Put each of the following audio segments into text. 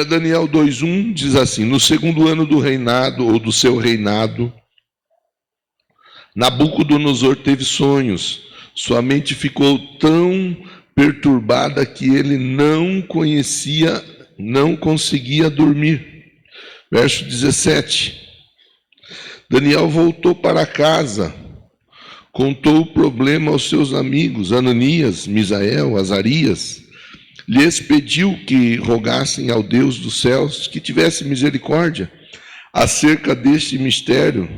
Daniel 2:1 diz assim: no segundo ano do reinado, ou do seu reinado, Nabucodonosor teve sonhos. Sua mente ficou tão perturbada que ele não conseguia dormir. Verso 17. Daniel voltou para casa, contou o problema aos seus amigos, Ananias, Misael, Azarias, lhes pediu que rogassem ao Deus dos céus que tivesse misericórdia acerca deste mistério,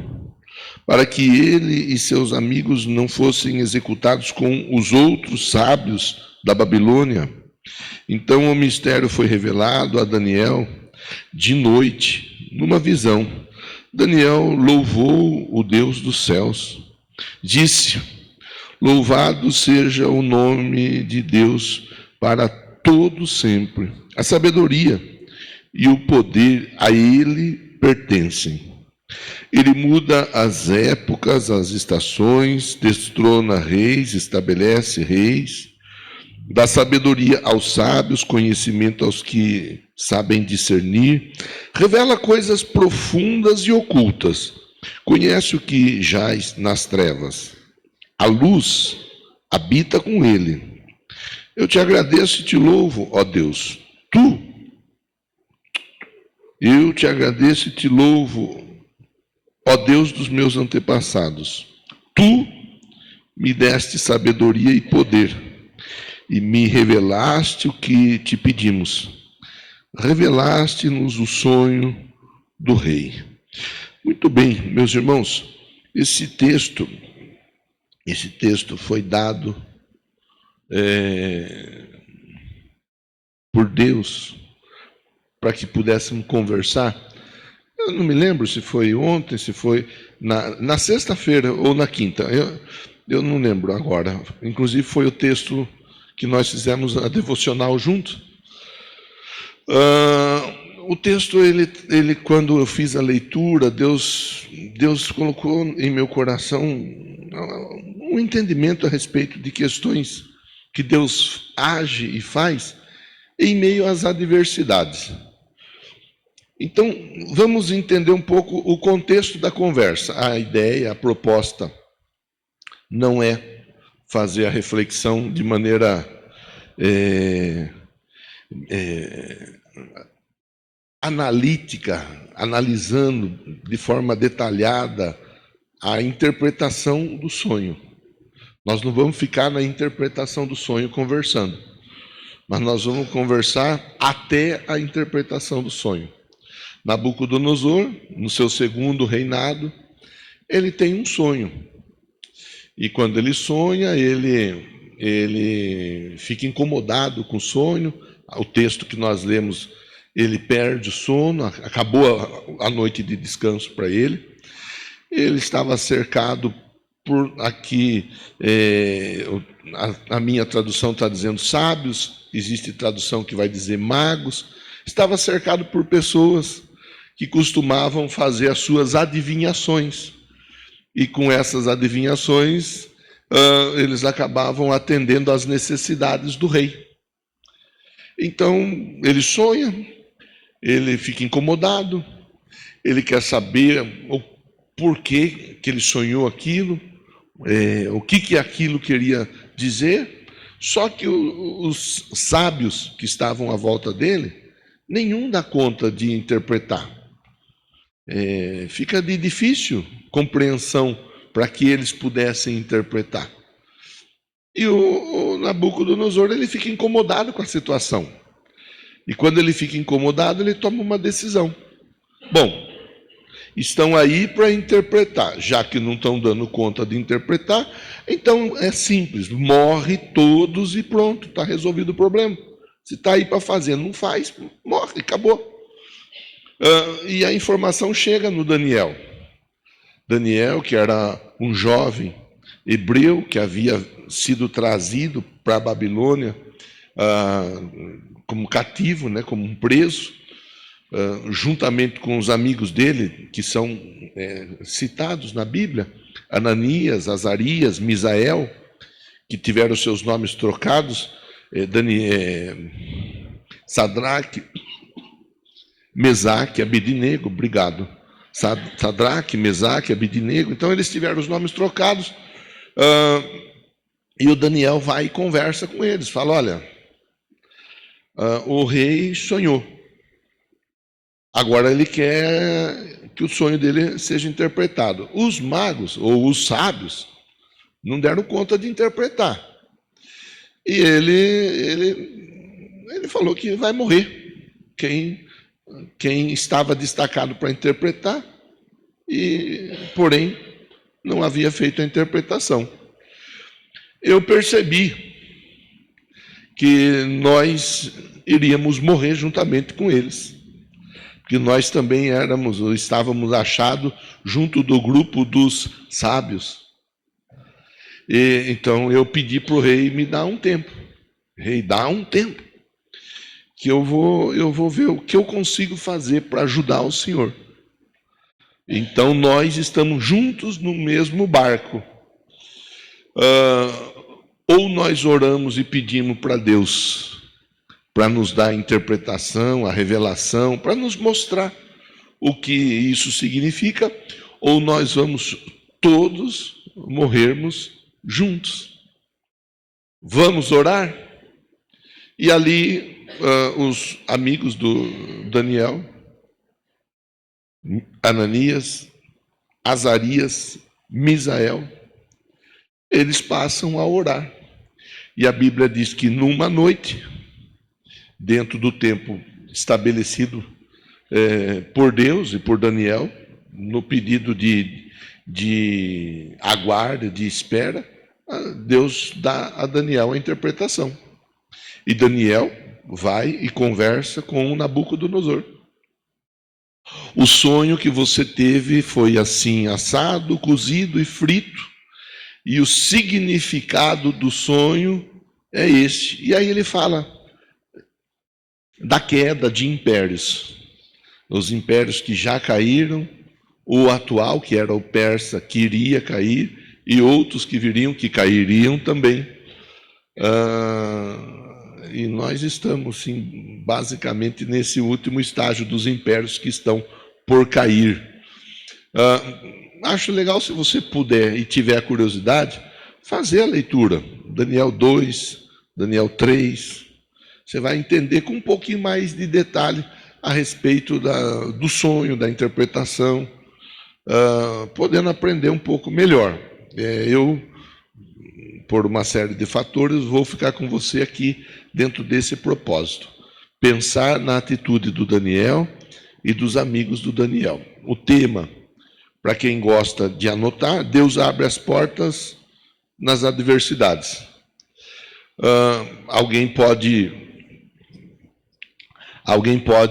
para que ele e seus amigos não fossem executados com os outros sábios da Babilônia. Então o mistério foi revelado a Daniel de noite, numa visão. Daniel louvou o Deus dos céus. Disse: louvado seja o nome de Deus para todo sempre. A sabedoria e o poder a ele pertencem. Ele muda as épocas, as estações, destrona reis, estabelece reis, dá sabedoria aos sábios, conhecimento aos que sabem discernir, revela coisas profundas e ocultas, conhece o que jaz nas trevas. A luz habita com ele. Eu te agradeço e te louvo, ó Deus. Eu te agradeço e te louvo, ó Deus dos meus antepassados. Tu me deste sabedoria e poder, e me revelaste o que te pedimos. Revelaste-nos o sonho do rei. Muito bem, meus irmãos, esse texto foi dado por Deus para que pudéssemos conversar. Eu não me lembro se foi ontem, se foi na sexta-feira ou na quinta. Eu não lembro agora. Inclusive foi o texto que nós fizemos a devocional junto. O texto, ele quando eu fiz a leitura, Deus colocou em meu coração um entendimento a respeito de questões que Deus age e faz em meio às adversidades. Então, vamos entender um pouco o contexto da conversa. A ideia, a proposta, não é fazer a reflexão de maneira analítica, analisando de forma detalhada a interpretação do sonho. Nós não vamos ficar na interpretação do sonho conversando, mas nós vamos conversar até a interpretação do sonho. Nabucodonosor, no seu segundo reinado, ele tem um sonho. E quando ele sonha, ele fica incomodado com o sonho. O texto que nós lemos, ele perde o sono, acabou a noite de descanso para ele. Ele estava cercado por aqui, a minha tradução está dizendo sábios, existe tradução que vai dizer magos. Estava cercado por pessoas que costumavam fazer as suas adivinhações. E com essas adivinhações, eles acabavam atendendo às necessidades do rei. Então, ele sonha, ele fica incomodado, ele quer saber o porquê que ele sonhou aquilo, o que aquilo queria dizer. Só que os sábios que estavam à volta dele, nenhum dá conta de interpretar. Fica de difícil compreensão para que eles pudessem interpretar. E o Nabucodonosor, ele fica incomodado com a situação. E quando ele fica incomodado, ele toma uma decisão. Bom, estão aí para interpretar. Já que não estão dando conta de interpretar, então é simples. Morre todos e pronto, está resolvido o problema. Se está aí para fazer, não faz, morre, acabou. E a informação chega no Daniel. Daniel, que era um jovem hebreu que havia sido trazido para a Babilônia como cativo, né, como um preso, juntamente com os amigos dele, que são citados na Bíblia, Ananias, Azarias, Misael, que tiveram seus nomes trocados, Sadraque, Mesaque, Abednego, obrigado. Sadraque, Mesaque, Abednego. Então eles tiveram os nomes trocados. E o Daniel vai e conversa com eles. Fala, olha, o rei sonhou. Agora ele quer que o sonho dele seja interpretado. Os magos, ou os sábios, não deram conta de interpretar. E ele falou que vai morrer. Quem estava destacado para interpretar, porém, não havia feito a interpretação. Eu percebi que nós iríamos morrer juntamente com eles. Que nós também estávamos achados junto do grupo dos sábios. Então eu pedi para o rei me dar um tempo. Rei, dá um tempo. Que eu vou ver o que eu consigo fazer para ajudar o senhor. Então nós estamos juntos no mesmo barco. Ou nós oramos e pedimos para Deus para nos dar a interpretação, a revelação, para nos mostrar o que isso significa, ou nós vamos todos morrermos juntos. Vamos orar? E ali os amigos do Daniel, Ananias, Azarias, Misael, eles passam a orar. E a Bíblia diz que numa noite, dentro do tempo estabelecido por Deus e por Daniel, no pedido de aguardo, de espera, Deus dá a Daniel a interpretação. E Daniel vai e conversa com o Nabucodonosor. O sonho que você teve foi assim, assado, cozido e frito, e o significado do sonho é este. E aí ele fala da queda de impérios. Os impérios que já caíram, o atual, que era o persa, que iria cair, e outros que viriam, que cairiam também. E nós estamos, sim, basicamente nesse último estágio dos impérios que estão por cair. Acho legal, se você puder e tiver curiosidade, fazer a leitura. Daniel 2, Daniel 3... Você vai entender com um pouquinho mais de detalhe a respeito do sonho, da interpretação, podendo aprender um pouco melhor. Eu, por uma série de fatores, vou ficar com você aqui dentro desse propósito. Pensar na atitude do Daniel e dos amigos do Daniel. O tema, para quem gosta de anotar, Deus abre as portas nas adversidades. Alguém pode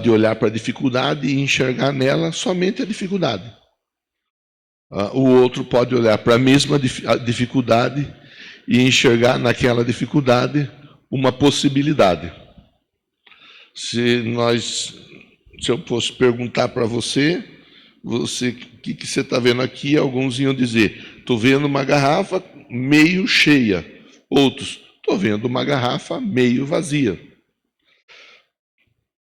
olhar para a dificuldade e enxergar nela somente a dificuldade. O outro pode olhar para a mesma dificuldade e enxergar naquela dificuldade uma possibilidade. Se eu fosse perguntar para você, o que você está vendo aqui? Alguns iam dizer, estou vendo uma garrafa meio cheia. Outros, estou vendo uma garrafa meio vazia.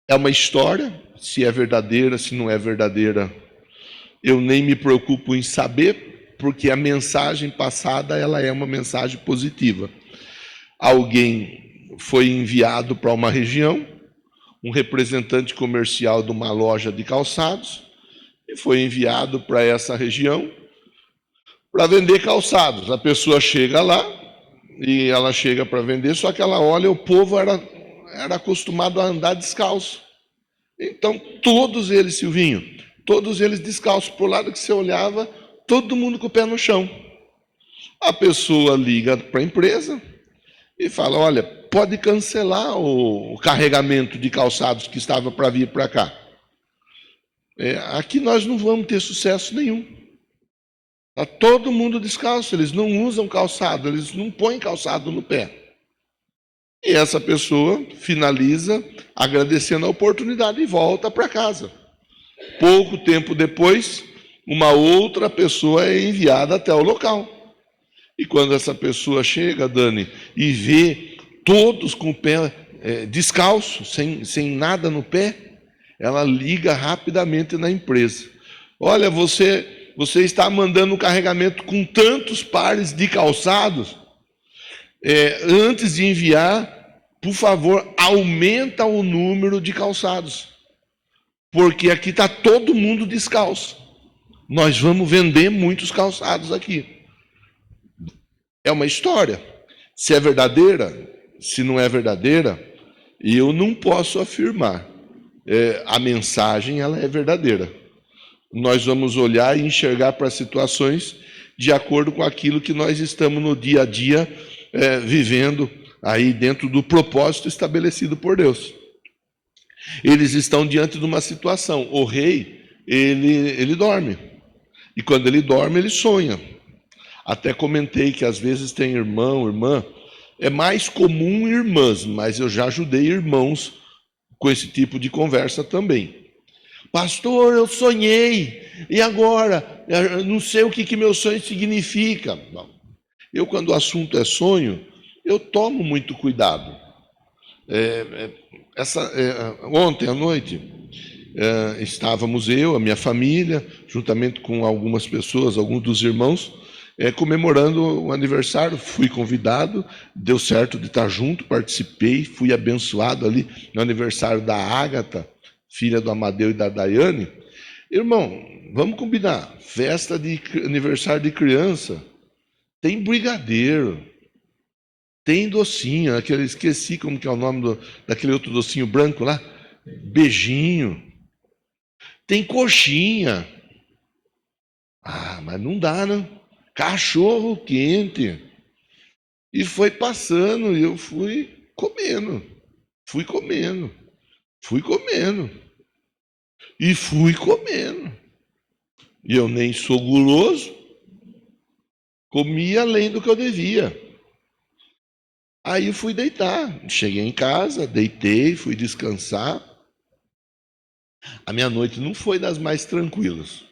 É uma história, se é verdadeira, se não é verdadeira, eu nem me preocupo em saber, porque a mensagem passada ela é uma mensagem positiva. Alguém foi enviado para uma região, um representante comercial de uma loja de calçados, e foi enviado para essa região para vender calçados. A pessoa chega lá, e ela chega para vender, só que ela olha, o povo era acostumado a andar descalço. Então, todos eles, Silvinho, todos eles descalços. Para o lado que você olhava, todo mundo com o pé no chão. A pessoa liga para a empresa e fala, olha, pode cancelar o carregamento de calçados que estava para vir para cá. Aqui nós não vamos ter sucesso nenhum. Está todo mundo descalço, eles não usam calçado, eles não põem calçado no pé. E essa pessoa finaliza agradecendo a oportunidade e volta para casa. Pouco tempo depois, uma outra pessoa é enviada até o local. E quando essa pessoa chega, Dani, e vê todos com o pé descalço, sem nada no pé, ela liga rapidamente na empresa. Olha, você está mandando um carregamento com tantos pares de calçados. Antes de enviar, por favor, aumenta o número de calçados. Porque aqui está todo mundo descalço. Nós vamos vender muitos calçados aqui. É uma história. Se é verdadeira, se não é verdadeira, eu não posso afirmar. A mensagem ela é verdadeira. Nós vamos olhar e enxergar para situações de acordo com aquilo que nós estamos no dia a dia vivendo aí dentro do propósito estabelecido por Deus. Eles estão diante de uma situação. O rei, ele dorme. E quando ele dorme, ele sonha. Até comentei que às vezes tem irmão, irmã. É mais comum irmãs, mas eu já ajudei irmãos com esse tipo de conversa também. Pastor, eu sonhei, e agora? Eu não sei o que meu sonho significa. Eu, quando o assunto é sonho, eu tomo muito cuidado. Ontem à noite, estávamos eu, a minha família, juntamente com algumas pessoas, alguns dos irmãos, comemorando o aniversário. Fui convidado, deu certo de estar junto, participei, fui abençoado ali no aniversário da Ágata, filha do Amadeu e da Daiane. Irmão, vamos combinar, festa de aniversário de criança, tem brigadeiro, tem docinho, esqueci como que é o nome daquele outro docinho branco lá, beijinho, tem coxinha. Mas não dá, né? Cachorro quente. E foi passando, e eu fui comendo. E eu nem sou guloso, comi além do que eu devia. Aí fui deitar. Cheguei em casa, deitei, fui descansar. A minha noite não foi das mais tranquilas.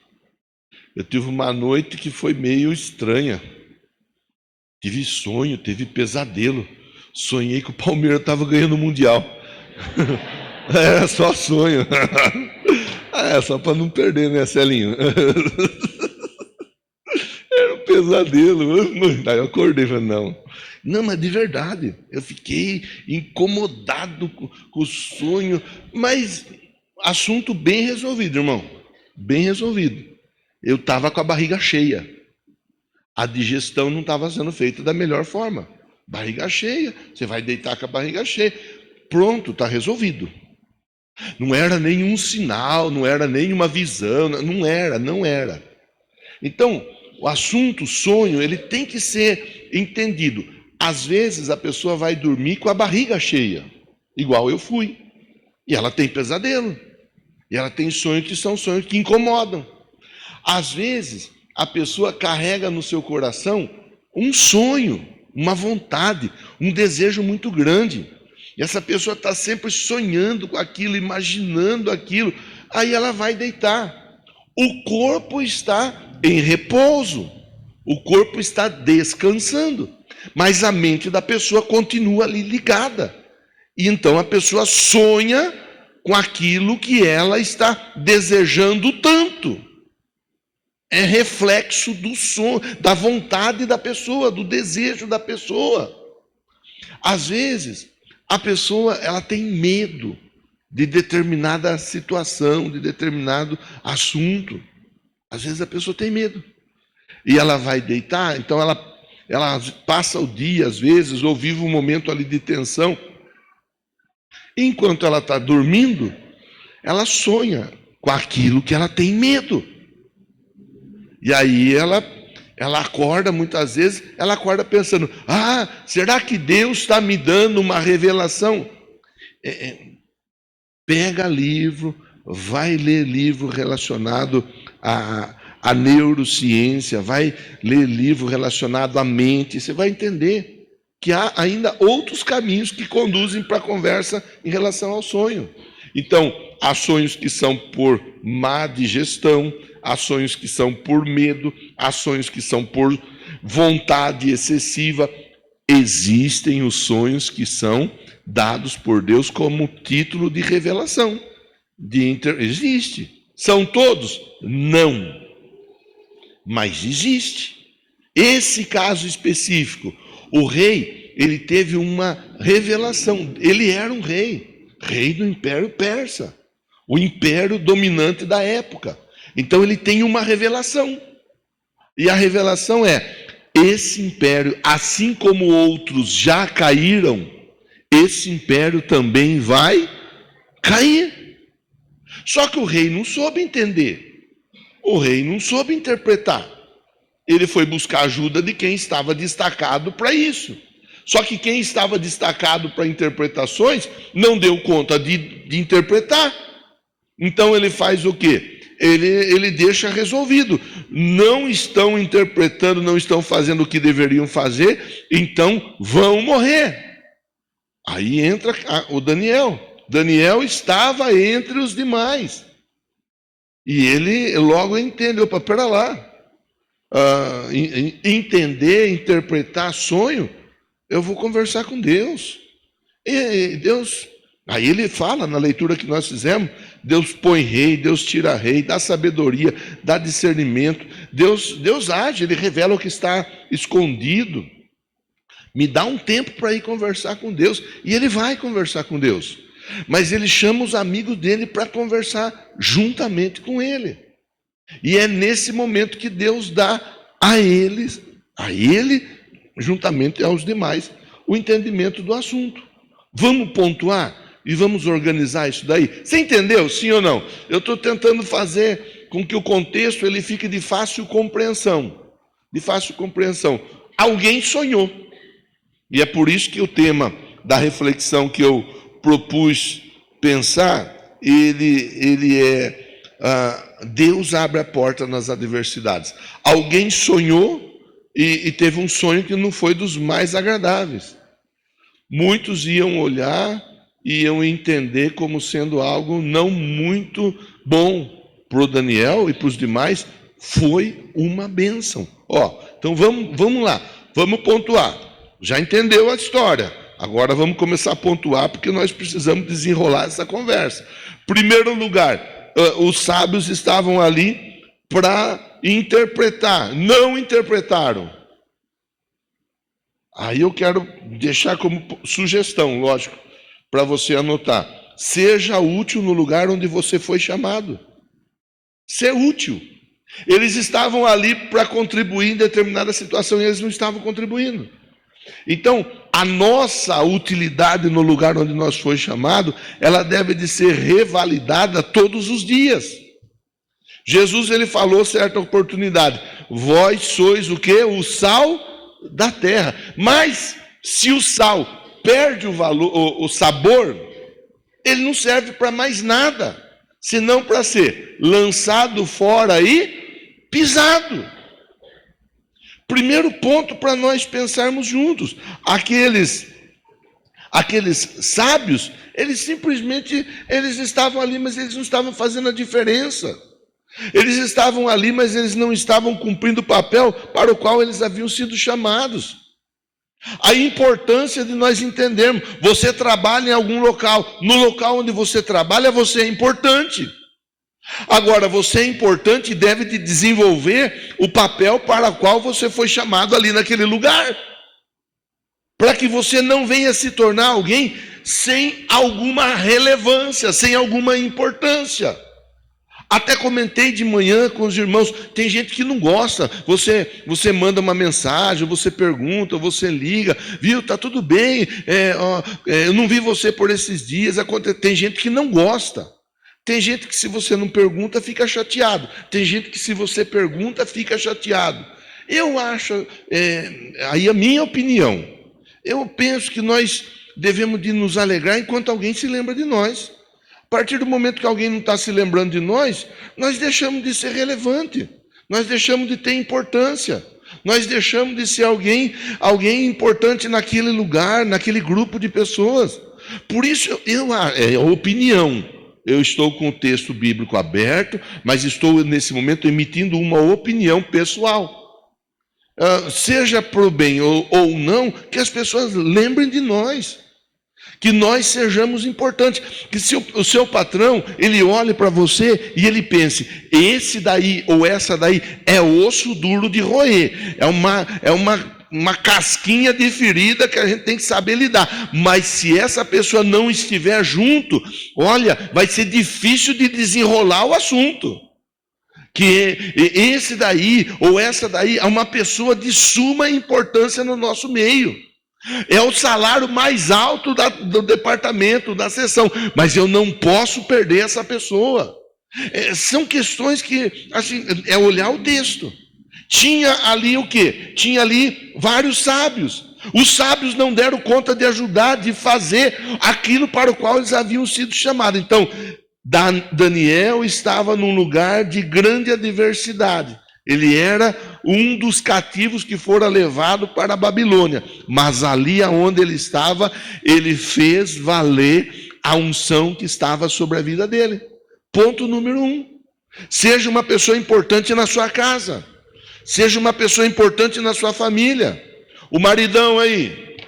Eu tive uma noite que foi meio estranha. Tive sonho, teve pesadelo. Sonhei que o Palmeiras estava ganhando o Mundial. Era só sonho. Só para não perder, né, Celinho? Era um pesadelo. Aí eu acordei e falei, não, mas de verdade, eu fiquei incomodado com o sonho, mas assunto bem resolvido, irmão, bem resolvido. Eu estava com a barriga cheia, a digestão não estava sendo feita da melhor forma. Barriga cheia, você vai deitar com a barriga cheia, pronto, está resolvido. Não era nenhum sinal, não era nenhuma visão, não era. Então, o assunto, o sonho, ele tem que ser entendido. Às vezes a pessoa vai dormir com a barriga cheia, igual eu fui, e ela tem pesadelo, e ela tem sonhos que são sonhos que incomodam. Às vezes a pessoa carrega no seu coração um sonho, uma vontade, um desejo muito grande, e essa pessoa está sempre sonhando com aquilo, imaginando aquilo, aí ela vai deitar. O corpo está em repouso, o corpo está descansando, mas a mente da pessoa continua ali ligada. E então a pessoa sonha com aquilo que ela está desejando tanto. É reflexo do sonho, da vontade da pessoa, do desejo da pessoa. Às vezes, a pessoa ela tem medo de determinada situação, de determinado assunto. Às vezes a pessoa tem medo. E ela vai deitar, então ela passa o dia, às vezes, ou vive um momento ali de tensão. Enquanto ela está dormindo, ela sonha com aquilo que ela tem medo. E aí ela acorda, muitas vezes, ela acorda pensando, será que Deus está me dando uma revelação? Pega livro, vai ler livro relacionado a neurociência, vai ler livro relacionado à mente, você vai entender que há ainda outros caminhos que conduzem para a conversa em relação ao sonho. Então, há sonhos que são por má digestão, há sonhos que são por medo, há sonhos que são por vontade excessiva. Existem os sonhos que são dados por Deus como título de revelação. Existe. São todos? Não. Mas existe. Esse caso específico, o rei, ele teve uma revelação. Ele era um rei do Império Persa, o império dominante da época. Então ele tem uma revelação. E a revelação é: esse império, assim como outros já caíram, esse império também vai cair. Só que o rei não soube entender. O rei não soube interpretar. Ele foi buscar ajuda de quem estava destacado para isso. Só que quem estava destacado para interpretações não deu conta de interpretar. Então ele faz o quê? Ele deixa resolvido. Não estão interpretando, não estão fazendo o que deveriam fazer, então vão morrer. Aí entra o Daniel. Daniel estava entre os demais. E ele logo entende: opa, pera lá. Entender, interpretar sonho, eu vou conversar com Deus. E Deus, aí ele fala na leitura que nós fizemos: Deus põe rei, Deus tira rei, dá sabedoria, dá discernimento. Deus age, ele revela o que está escondido. Me dá um tempo para ir conversar com Deus. E ele vai conversar com Deus. Mas ele chama os amigos dele para conversar juntamente com ele. E é nesse momento que Deus dá a ele, juntamente aos demais, o entendimento do assunto. Vamos pontuar e vamos organizar isso daí. Você entendeu? Sim ou não? Eu estou tentando fazer com que o contexto ele fique de fácil compreensão. De fácil compreensão. Alguém sonhou. E é por isso que o tema da reflexão que eu propus pensar, ele é... Deus abre a porta nas adversidades. Alguém sonhou e teve um sonho que não foi dos mais agradáveis. Muitos iam olhar e iam entender como sendo algo não muito bom. Para o Daniel e para os demais, foi uma bênção. Então vamos lá, vamos pontuar. Já entendeu a história. Agora vamos começar a pontuar, porque nós precisamos desenrolar essa conversa. Primeiro lugar, os sábios estavam ali para interpretar, não interpretaram. Aí eu quero deixar como sugestão, lógico, para você anotar: seja útil no lugar onde você foi chamado. Ser útil. Eles estavam ali para contribuir em determinada situação e eles não estavam contribuindo. Então, a nossa utilidade no lugar onde nós foi chamado, ela deve de ser revalidada todos os dias. Jesus, ele falou certa oportunidade: vós sois o quê? O sal da terra. Mas, se o sal perde o valor, o sabor, ele não serve para mais nada, senão para ser lançado fora e pisado. Primeiro ponto para nós pensarmos juntos: aqueles sábios, eles simplesmente estavam ali, mas eles não estavam fazendo a diferença. Eles estavam ali, mas eles não estavam cumprindo o papel para o qual eles haviam sido chamados. A importância de nós entendermos: você trabalha em algum local, no local onde você trabalha, você é importante. Agora, você é importante e deve de desenvolver o papel para o qual você foi chamado ali naquele lugar, para que você não venha se tornar alguém sem alguma relevância, sem alguma importância. Até comentei de manhã com os irmãos: tem gente que não gosta. Você manda uma mensagem, você pergunta, você liga, viu, tá tudo bem, eu não vi você por esses dias. Tem gente que não gosta. Tem gente que, se você não pergunta, fica chateado. Tem gente que, se você pergunta, fica chateado. Eu acho, aí a minha opinião, eu penso que nós devemos de nos alegrar enquanto alguém se lembra de nós. A partir do momento que alguém não está se lembrando de nós, nós deixamos de ser relevante, nós deixamos de ter importância, nós deixamos de ser alguém importante naquele lugar, naquele grupo de pessoas. Por isso, é a opinião. Eu estou com o texto bíblico aberto, mas estou nesse momento emitindo uma opinião pessoal. Seja para o bem ou não, que as pessoas lembrem de nós. que nós sejamos importantes, que se o seu patrão, ele olhe para você e ele pense, esse daí ou essa daí é osso duro de roer, é uma casquinha de ferida que a gente tem que saber lidar, mas se essa pessoa não estiver junto, olha, vai ser difícil de desenrolar o assunto, que esse daí ou essa daí é uma pessoa de suma importância no nosso meio. É o salário mais alto do departamento, da seção, mas eu não posso perder essa pessoa. São questões que, assim, é olhar o texto. Tinha ali o quê? Tinha ali vários sábios. Os sábios não deram conta de ajudar, de fazer aquilo para o qual eles haviam sido chamados. Então, Daniel estava num lugar de grande adversidade. Ele era um dos cativos que fora levado para a Babilônia. Mas ali onde ele estava, ele fez valer a unção que estava sobre a vida dele. Ponto número 1. Seja uma pessoa importante na sua casa. Seja uma pessoa importante na sua família. O maridão aí.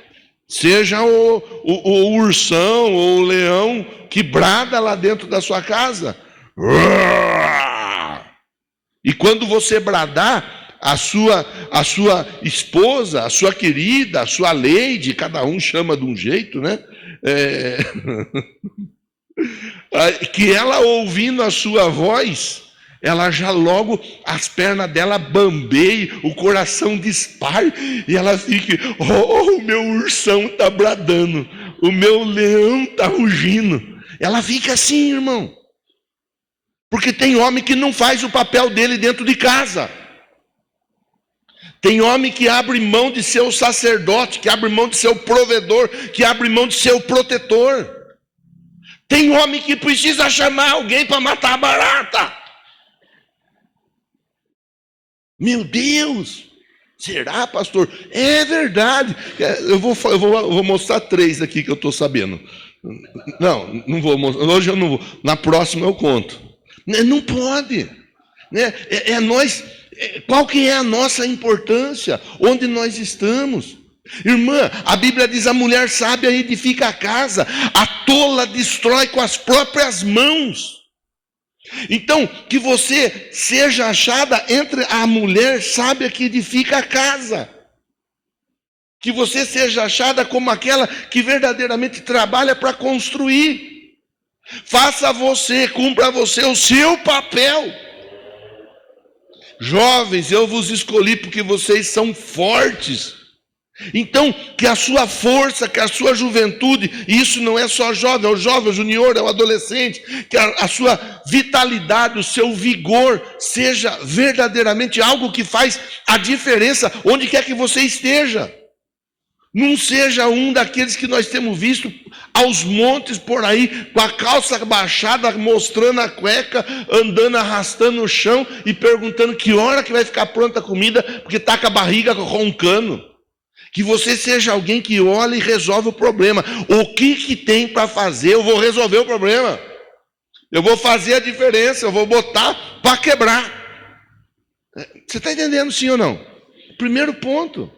Seja o ursão ou o leão que brada lá dentro da sua casa. E quando você bradar, a sua esposa, a sua querida, a sua lady, cada um chama de um jeito, né? Que ela ouvindo a sua voz, ela já logo, as pernas dela bambeiem, o coração dispare, e ela fique, o meu ursão está bradando, o meu leão está rugindo. Ela fica assim, irmão. Porque tem homem que não faz o papel dele dentro de casa. Tem homem que abre mão de ser o sacerdote, que abre mão de ser o provedor, que abre mão de ser o protetor. Tem homem que precisa chamar alguém para matar a barata. Meu Deus! Será, pastor? É verdade. Eu vou mostrar 3 aqui que eu estou sabendo. Não vou mostrar. Hoje eu não vou. Na próxima eu conto. Não pode, né? Qual que é a nossa importância? Onde nós estamos? Irmã, a Bíblia diz, a mulher sábia edifica a casa, a tola destrói com as próprias mãos. Então, que você seja achada entre a mulher sábia que edifica a casa. Que você seja achada como aquela que verdadeiramente trabalha para construir. Cumpra você o seu papel. Jovens, eu vos escolhi porque vocês são fortes. Então, que a sua força, que a sua juventude, e isso não é só jovem, é o jovem, é o junior, é o adolescente, que a sua vitalidade, o seu vigor, seja verdadeiramente algo que faz a diferença onde quer que você esteja. Não seja um daqueles que nós temos visto aos montes por aí, com a calça baixada, mostrando a cueca, andando, arrastando no chão e perguntando que hora que vai ficar pronta a comida, porque está com a barriga roncando. Que você seja alguém que olha e resolve o problema. O que tem para fazer? Eu vou resolver o problema. Eu vou fazer a diferença, eu vou botar para quebrar. Você está entendendo sim ou não? Primeiro ponto.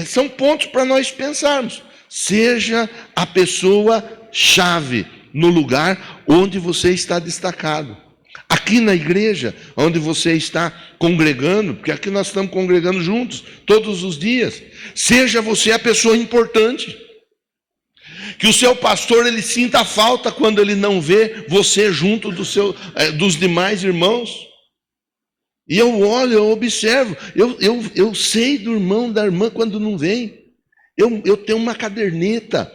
São pontos para nós pensarmos. Seja a pessoa chave no lugar onde você está destacado. Aqui na igreja, onde você está congregando, porque aqui nós estamos congregando juntos, todos os dias. Seja você a pessoa importante. Que o seu pastor, ele sinta falta quando ele não vê você junto dos demais irmãos. E eu olho, eu observo, eu sei do irmão, da irmã quando não vem. Eu tenho uma caderneta,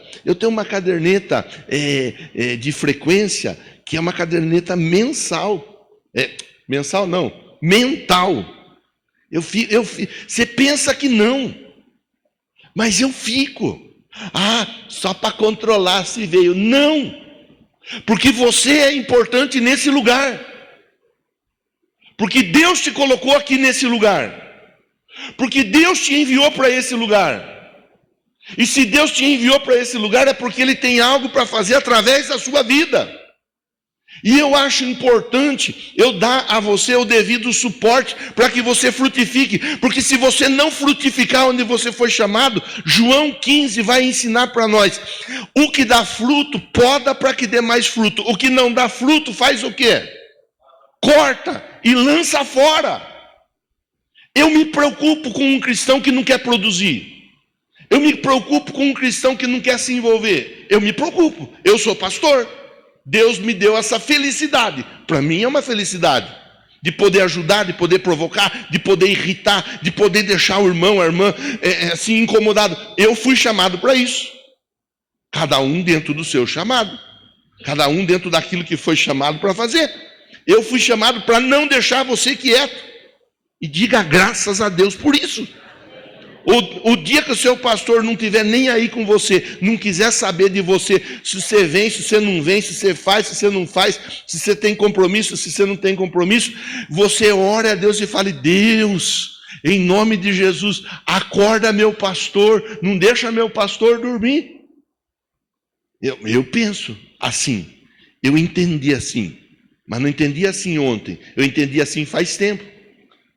de frequência, que é uma caderneta mensal. Mensal não, mental. Você pensa que não, mas eu fico. Só para controlar se veio. Não, porque você é importante nesse lugar. Porque Deus te colocou aqui nesse lugar. Porque Deus te enviou para esse lugar. E se Deus te enviou para esse lugar é porque Ele tem algo para fazer através da sua vida. E eu acho importante eu dar a você o devido suporte para que você frutifique. Porque se você não frutificar onde você foi chamado, João 15 vai ensinar para nós. O que dá fruto, poda para que dê mais fruto. O que não dá fruto, faz o quê? Corta e lança fora. Eu me preocupo com um cristão que não quer produzir. Eu me preocupo com um cristão que não quer se envolver. Eu me preocupo. Eu sou pastor. Deus me deu essa felicidade. Para mim é uma felicidade. De poder ajudar, de poder provocar, de poder irritar, de poder deixar o irmão, a irmã assim incomodado. Eu fui chamado para isso. Cada um dentro do seu chamado. Cada um dentro daquilo que foi chamado para fazer. Eu fui chamado para não deixar você quieto. E diga graças a Deus por isso. O dia que o seu pastor não estiver nem aí com você, não quiser saber de você, se você vem, se você não vem, se você faz, se você não faz, se você tem compromisso, se você não tem compromisso, você ora a Deus e fale: Deus, em nome de Jesus, acorda meu pastor, não deixa meu pastor dormir. Eu penso assim, eu entendi assim, mas não entendi assim ontem, eu entendi assim faz tempo.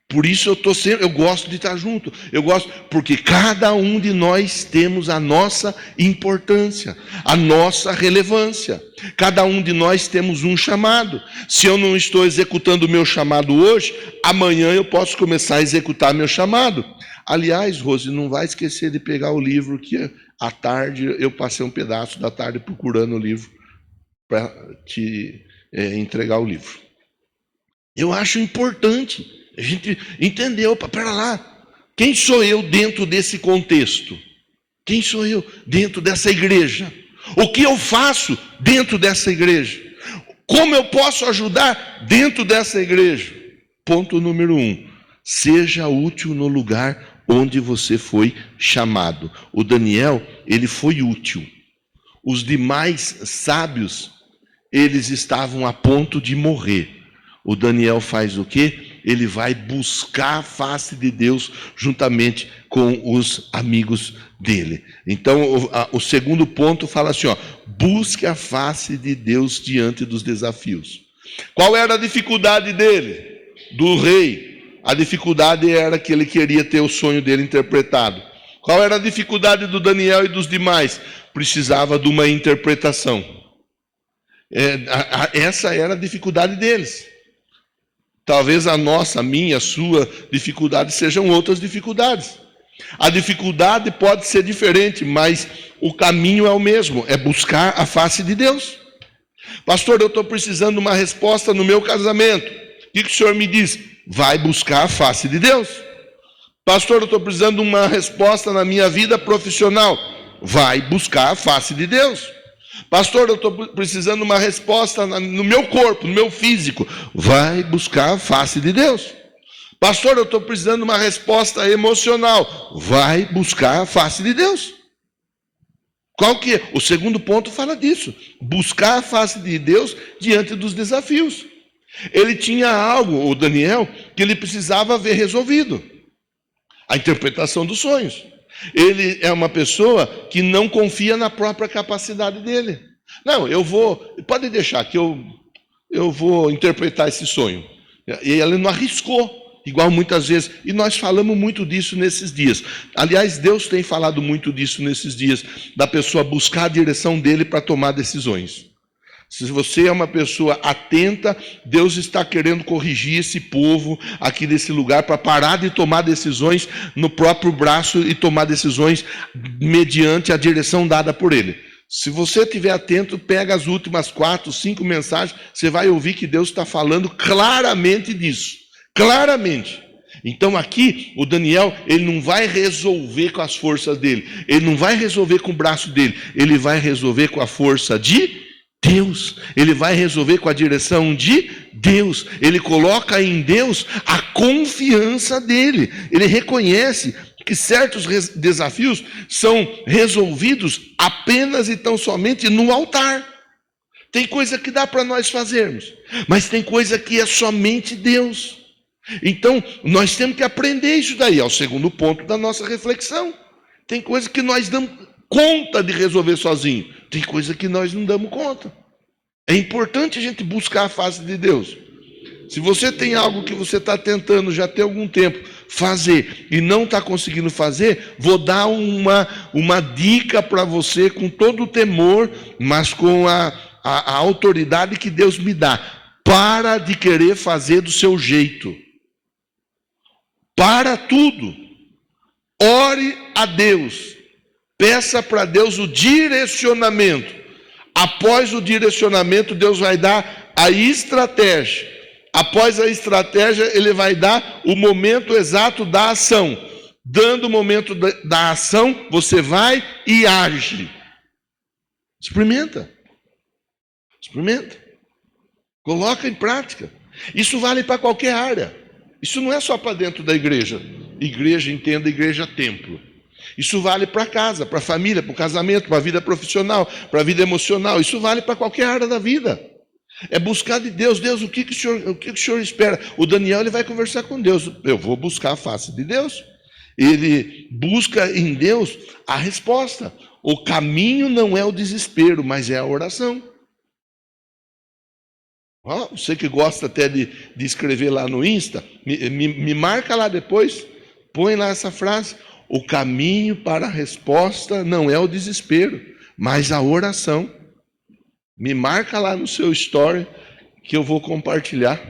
Por isso eu gosto de estar junto. Eu gosto, porque cada um de nós temos a nossa importância, a nossa relevância. Cada um de nós temos um chamado. Se eu não estou executando o meu chamado hoje, amanhã eu posso começar a executar meu chamado. Aliás, Rose, não vai esquecer de pegar o livro que à tarde eu passei um pedaço da tarde procurando o livro para te entregar o livro. Eu acho importante a gente entender, opa, pera lá, quem sou eu dentro desse contexto? Quem sou eu dentro dessa igreja? O que eu faço dentro dessa igreja? Como eu posso ajudar dentro dessa igreja? Ponto número 1, seja útil no lugar onde você foi chamado. O Daniel, ele foi útil. Os demais sábios, eles estavam a ponto de morrer. O Daniel faz o quê? Ele vai buscar a face de Deus juntamente com os amigos dele. Então, o segundo ponto fala assim, busque a face de Deus diante dos desafios. Qual era a dificuldade dele? Do rei. A dificuldade era que ele queria ter o sonho dele interpretado. Qual era a dificuldade do Daniel e dos demais? Precisava de uma interpretação. Essa era a dificuldade deles. Talvez a nossa, a minha, a sua dificuldade sejam outras dificuldades. A dificuldade pode ser diferente, mas o caminho é o mesmo, é buscar a face de Deus. Pastor, eu estou precisando de uma resposta no meu casamento. O que o senhor me diz? Vai buscar a face de Deus. Pastor, eu estou precisando de uma resposta na minha vida profissional. Vai buscar a face de Deus. Pastor, eu estou precisando de uma resposta no meu corpo, no meu físico. Vai buscar a face de Deus. Pastor, eu estou precisando de uma resposta emocional. Vai buscar a face de Deus. Qual que é? O segundo ponto fala disso. Buscar a face de Deus diante dos desafios. Ele tinha algo, o Daniel, que ele precisava ver resolvido. A interpretação dos sonhos. Ele é uma pessoa que não confia na própria capacidade dele. Não, pode deixar que eu vou interpretar esse sonho. E ele não arriscou, igual muitas vezes. E nós falamos muito disso nesses dias. Aliás, Deus tem falado muito disso nesses dias, da pessoa buscar a direção dele para tomar decisões. Se você é uma pessoa atenta, Deus está querendo corrigir esse povo aqui nesse lugar para parar de tomar decisões no próprio braço e tomar decisões mediante a direção dada por Ele. Se você estiver atento, pega as últimas 4, 5 mensagens, você vai ouvir que Deus está falando claramente disso. Claramente. Então aqui, o Daniel, ele não vai resolver com as forças dele. Ele não vai resolver com o braço dele. Ele vai resolver com a força de Deus. Ele vai resolver com a direção de Deus. Ele coloca em Deus a confiança dele. Ele reconhece que certos desafios são resolvidos apenas e tão somente no altar. Tem coisa que dá para nós fazermos, mas tem coisa que é somente Deus. Então, nós temos que aprender isso daí, é o segundo ponto da nossa reflexão. Tem coisa que nós damos conta de resolver sozinho. Tem coisa que nós não damos conta. É importante a gente buscar a face de Deus. Se você tem algo que você está tentando já tem algum tempo fazer e não está conseguindo fazer, vou dar uma dica para você com todo o temor, mas com a autoridade que Deus me dá. Para de querer fazer do seu jeito. Para tudo. Ore a Deus. Peça para Deus o direcionamento. Após o direcionamento, Deus vai dar a estratégia. Após a estratégia, Ele vai dar o momento exato da ação. Dando o momento da ação, você vai e age. Experimenta. Experimenta. Coloca em prática. Isso vale para qualquer área. Isso não é só para dentro da igreja. Igreja, entenda, igreja templo. Isso vale para casa, para a família, para o casamento, para a vida profissional, para a vida emocional. Isso vale para qualquer área da vida. É buscar de Deus. Deus, o que o senhor espera? O Daniel ele vai conversar com Deus. Eu vou buscar a face de Deus. Ele busca em Deus a resposta. O caminho não é o desespero, mas é a oração. Você que gosta até de escrever lá no Insta, me marca lá depois, põe lá essa frase. O caminho para a resposta não é o desespero, mas a oração. Me marca lá no seu story que eu vou compartilhar.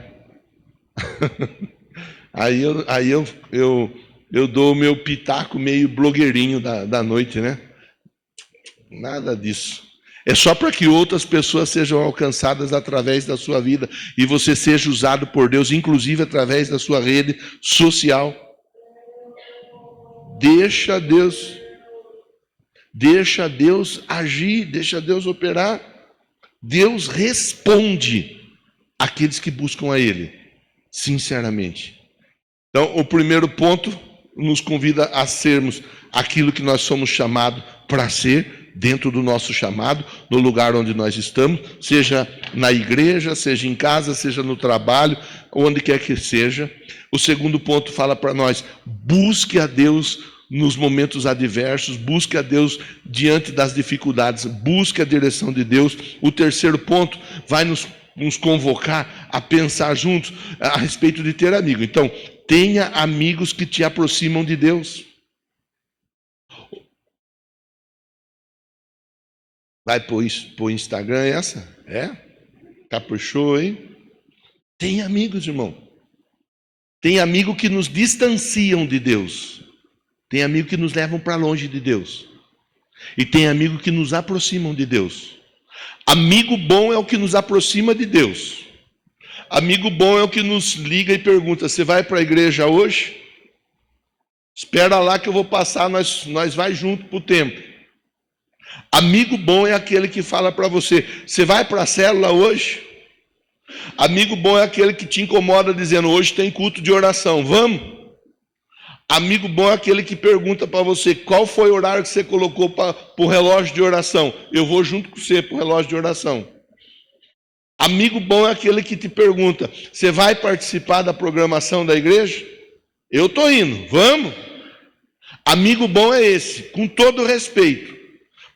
Aí eu dou o meu pitaco meio blogueirinho da noite, né? Nada disso. É só para que outras pessoas sejam alcançadas através da sua vida e você seja usado por Deus, inclusive através da sua rede social. Deixa Deus agir, deixa Deus operar. Deus responde àqueles que buscam a Ele, sinceramente. Então, o primeiro ponto nos convida a sermos aquilo que nós somos chamados para ser, dentro do nosso chamado, no lugar onde nós estamos, seja na igreja, seja em casa, seja no trabalho, onde quer que seja. O segundo ponto fala para nós, busque a Deus nos momentos adversos, busque a Deus diante das dificuldades, busque a direção de Deus. O terceiro ponto vai nos convocar a pensar juntos a respeito de ter amigo. Então, tenha amigos que te aproximam de Deus. Vai pro Instagram essa? Caprichou, hein? Tem amigos, irmão. Tem amigo que nos distanciam de Deus. Tem amigo que nos levam para longe de Deus. E tem amigo que nos aproximam de Deus. Amigo bom é o que nos aproxima de Deus. Amigo bom é o que nos liga e pergunta, você vai para a igreja hoje? Espera lá que eu vou passar, nós vai junto para o templo. Amigo bom é aquele que fala para você, você vai para a célula hoje? Amigo bom é aquele que te incomoda dizendo, hoje tem culto de oração, vamos? Amigo bom é aquele que pergunta para você, qual foi o horário que você colocou para o relógio de oração? Eu vou junto com você para o relógio de oração. Amigo bom é aquele que te pergunta, você vai participar da programação da igreja? Eu estou indo, vamos? Amigo bom é esse, com todo respeito.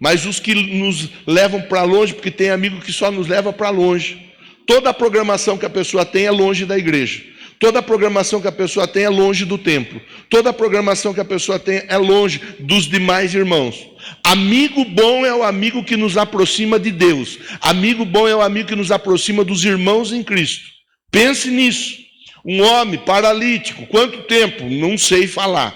Mas os que nos levam para longe, porque tem amigo que só nos leva para longe. Toda a programação que a pessoa tem é longe da igreja. Toda a programação que a pessoa tem é longe do templo. Toda a programação que a pessoa tem é longe dos demais irmãos. Amigo bom é o amigo que nos aproxima de Deus. Amigo bom é o amigo que nos aproxima dos irmãos em Cristo. Pense nisso. Um homem paralítico, quanto tempo? Não sei falar.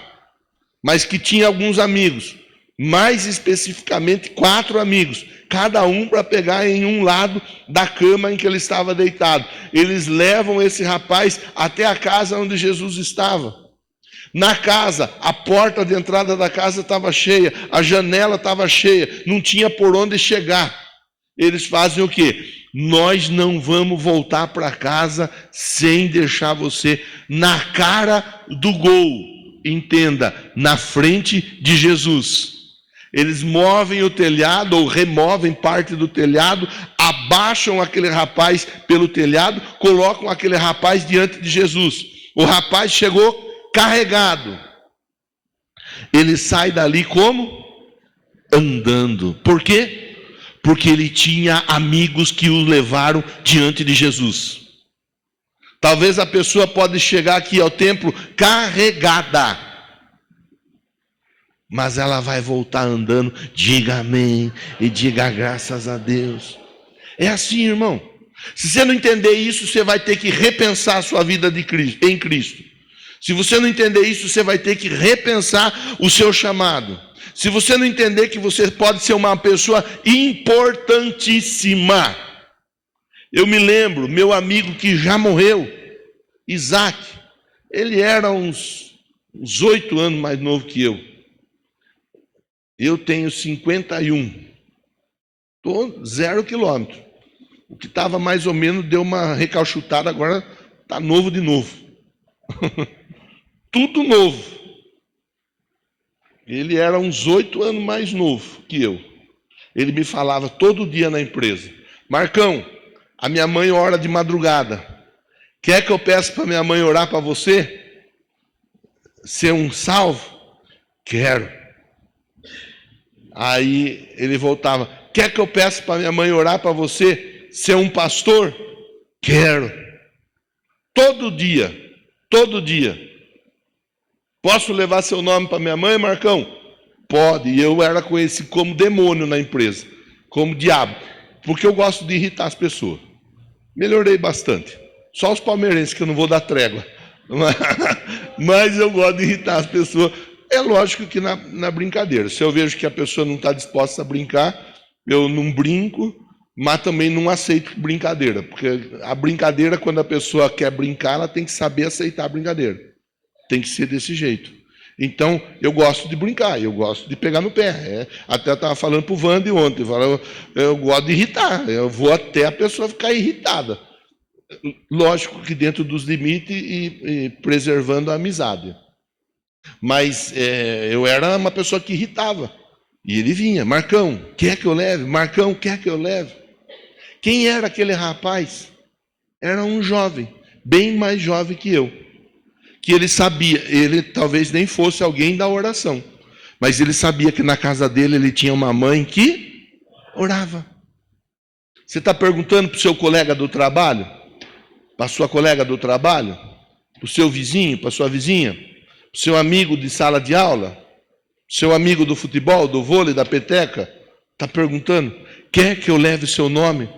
Mas que tinha alguns amigos. Mais especificamente 4 amigos, cada um para pegar em um lado da cama em que ele estava deitado. Eles levam esse rapaz até a casa onde Jesus estava. Na casa, a porta de entrada da casa estava cheia, a janela estava cheia, não tinha por onde chegar. Eles fazem o quê? Nós não vamos voltar para casa sem deixar você na cara do gol. Entenda, na frente de Jesus. Eles movem o telhado ou removem parte do telhado, abaixam aquele rapaz pelo telhado, colocam aquele rapaz diante de Jesus. O rapaz chegou carregado. Ele sai dali como? Andando. Por quê? Porque ele tinha amigos que o levaram diante de Jesus. Talvez a pessoa pode chegar aqui ao templo carregada, mas ela vai voltar andando, diga amém e diga graças a Deus. É assim, irmão. Se você não entender isso, você vai ter que repensar a sua vida em Cristo. Se você não entender isso, você vai ter que repensar o seu chamado. Se você não entender que você pode ser uma pessoa importantíssima. Eu me lembro, meu amigo que já morreu, Isaac, ele era uns 8 anos mais novo que eu. Eu tenho 51. Estou 0 quilômetro. O que estava mais ou menos deu uma recalchutada, agora está novo de novo. Tudo novo. Ele era uns 8 anos mais novo que eu. Ele me falava todo dia na empresa: Marcão, a minha mãe ora de madrugada. Quer que eu peça para minha mãe orar para você? Ser um salvo? Quero. Aí ele voltava: quer que eu peça para minha mãe orar para você? Ser um pastor? Quero. Todo dia. Todo dia. Posso levar seu nome para minha mãe, Marcão? Pode. E eu era conhecido como demônio na empresa, como diabo, porque eu gosto de irritar as pessoas. Melhorei bastante. Só os palmeirenses que eu não vou dar trégua. Mas eu gosto de irritar as pessoas. É lógico que na brincadeira. Se eu vejo que a pessoa não está disposta a brincar, eu não brinco, mas também não aceito brincadeira. Porque a brincadeira, quando a pessoa quer brincar, ela tem que saber aceitar a brincadeira. Tem que ser desse jeito. Então, eu gosto de brincar, eu gosto de pegar no pé. Até eu estava falando para o Vande ontem, eu gosto de irritar, eu vou até a pessoa ficar irritada. Lógico que dentro dos limites e preservando a amizade. Mas eu era uma pessoa que irritava. E ele vinha: Marcão, quer que eu leve? Marcão, quer que eu leve? Quem era aquele rapaz? Era um jovem, bem mais jovem que eu. Que ele sabia, ele talvez nem fosse alguém da oração, mas ele sabia que na casa dele ele tinha uma mãe que orava. Você está perguntando para o seu colega do trabalho? Para a sua colega do trabalho? Para o seu vizinho, para a sua vizinha? Para o seu amigo de sala de aula? Seu amigo do futebol, do vôlei, da peteca? Está perguntando: quer que eu leve o seu nome?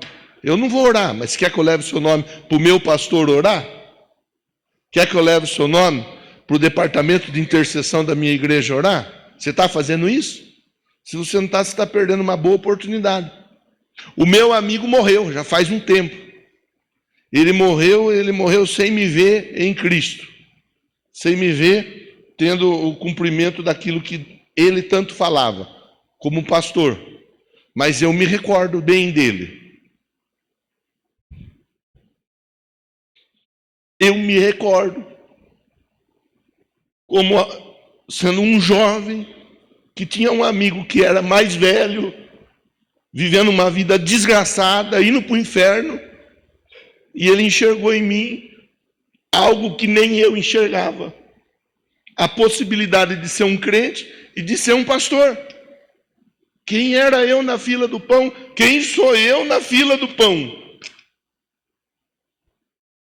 Eu não vou orar, mas quer que eu leve o seu nome para o meu pastor orar? Quer que eu leve o seu nome para o departamento de intercessão da minha igreja orar? Você está fazendo isso? Se você não está, você está perdendo uma boa oportunidade. O meu amigo morreu, já faz um tempo. Ele morreu sem me ver em Cristo. Sem me ver tendo o cumprimento daquilo que ele tanto falava, como pastor. Mas eu me recordo bem dele. Eu me recordo como sendo um jovem que tinha um amigo que era mais velho, vivendo uma vida desgraçada, indo para o inferno, e ele enxergou em mim algo que nem eu enxergava: a possibilidade de ser um crente e de ser um pastor. Quem era eu na fila do pão? Quem sou eu na fila do pão?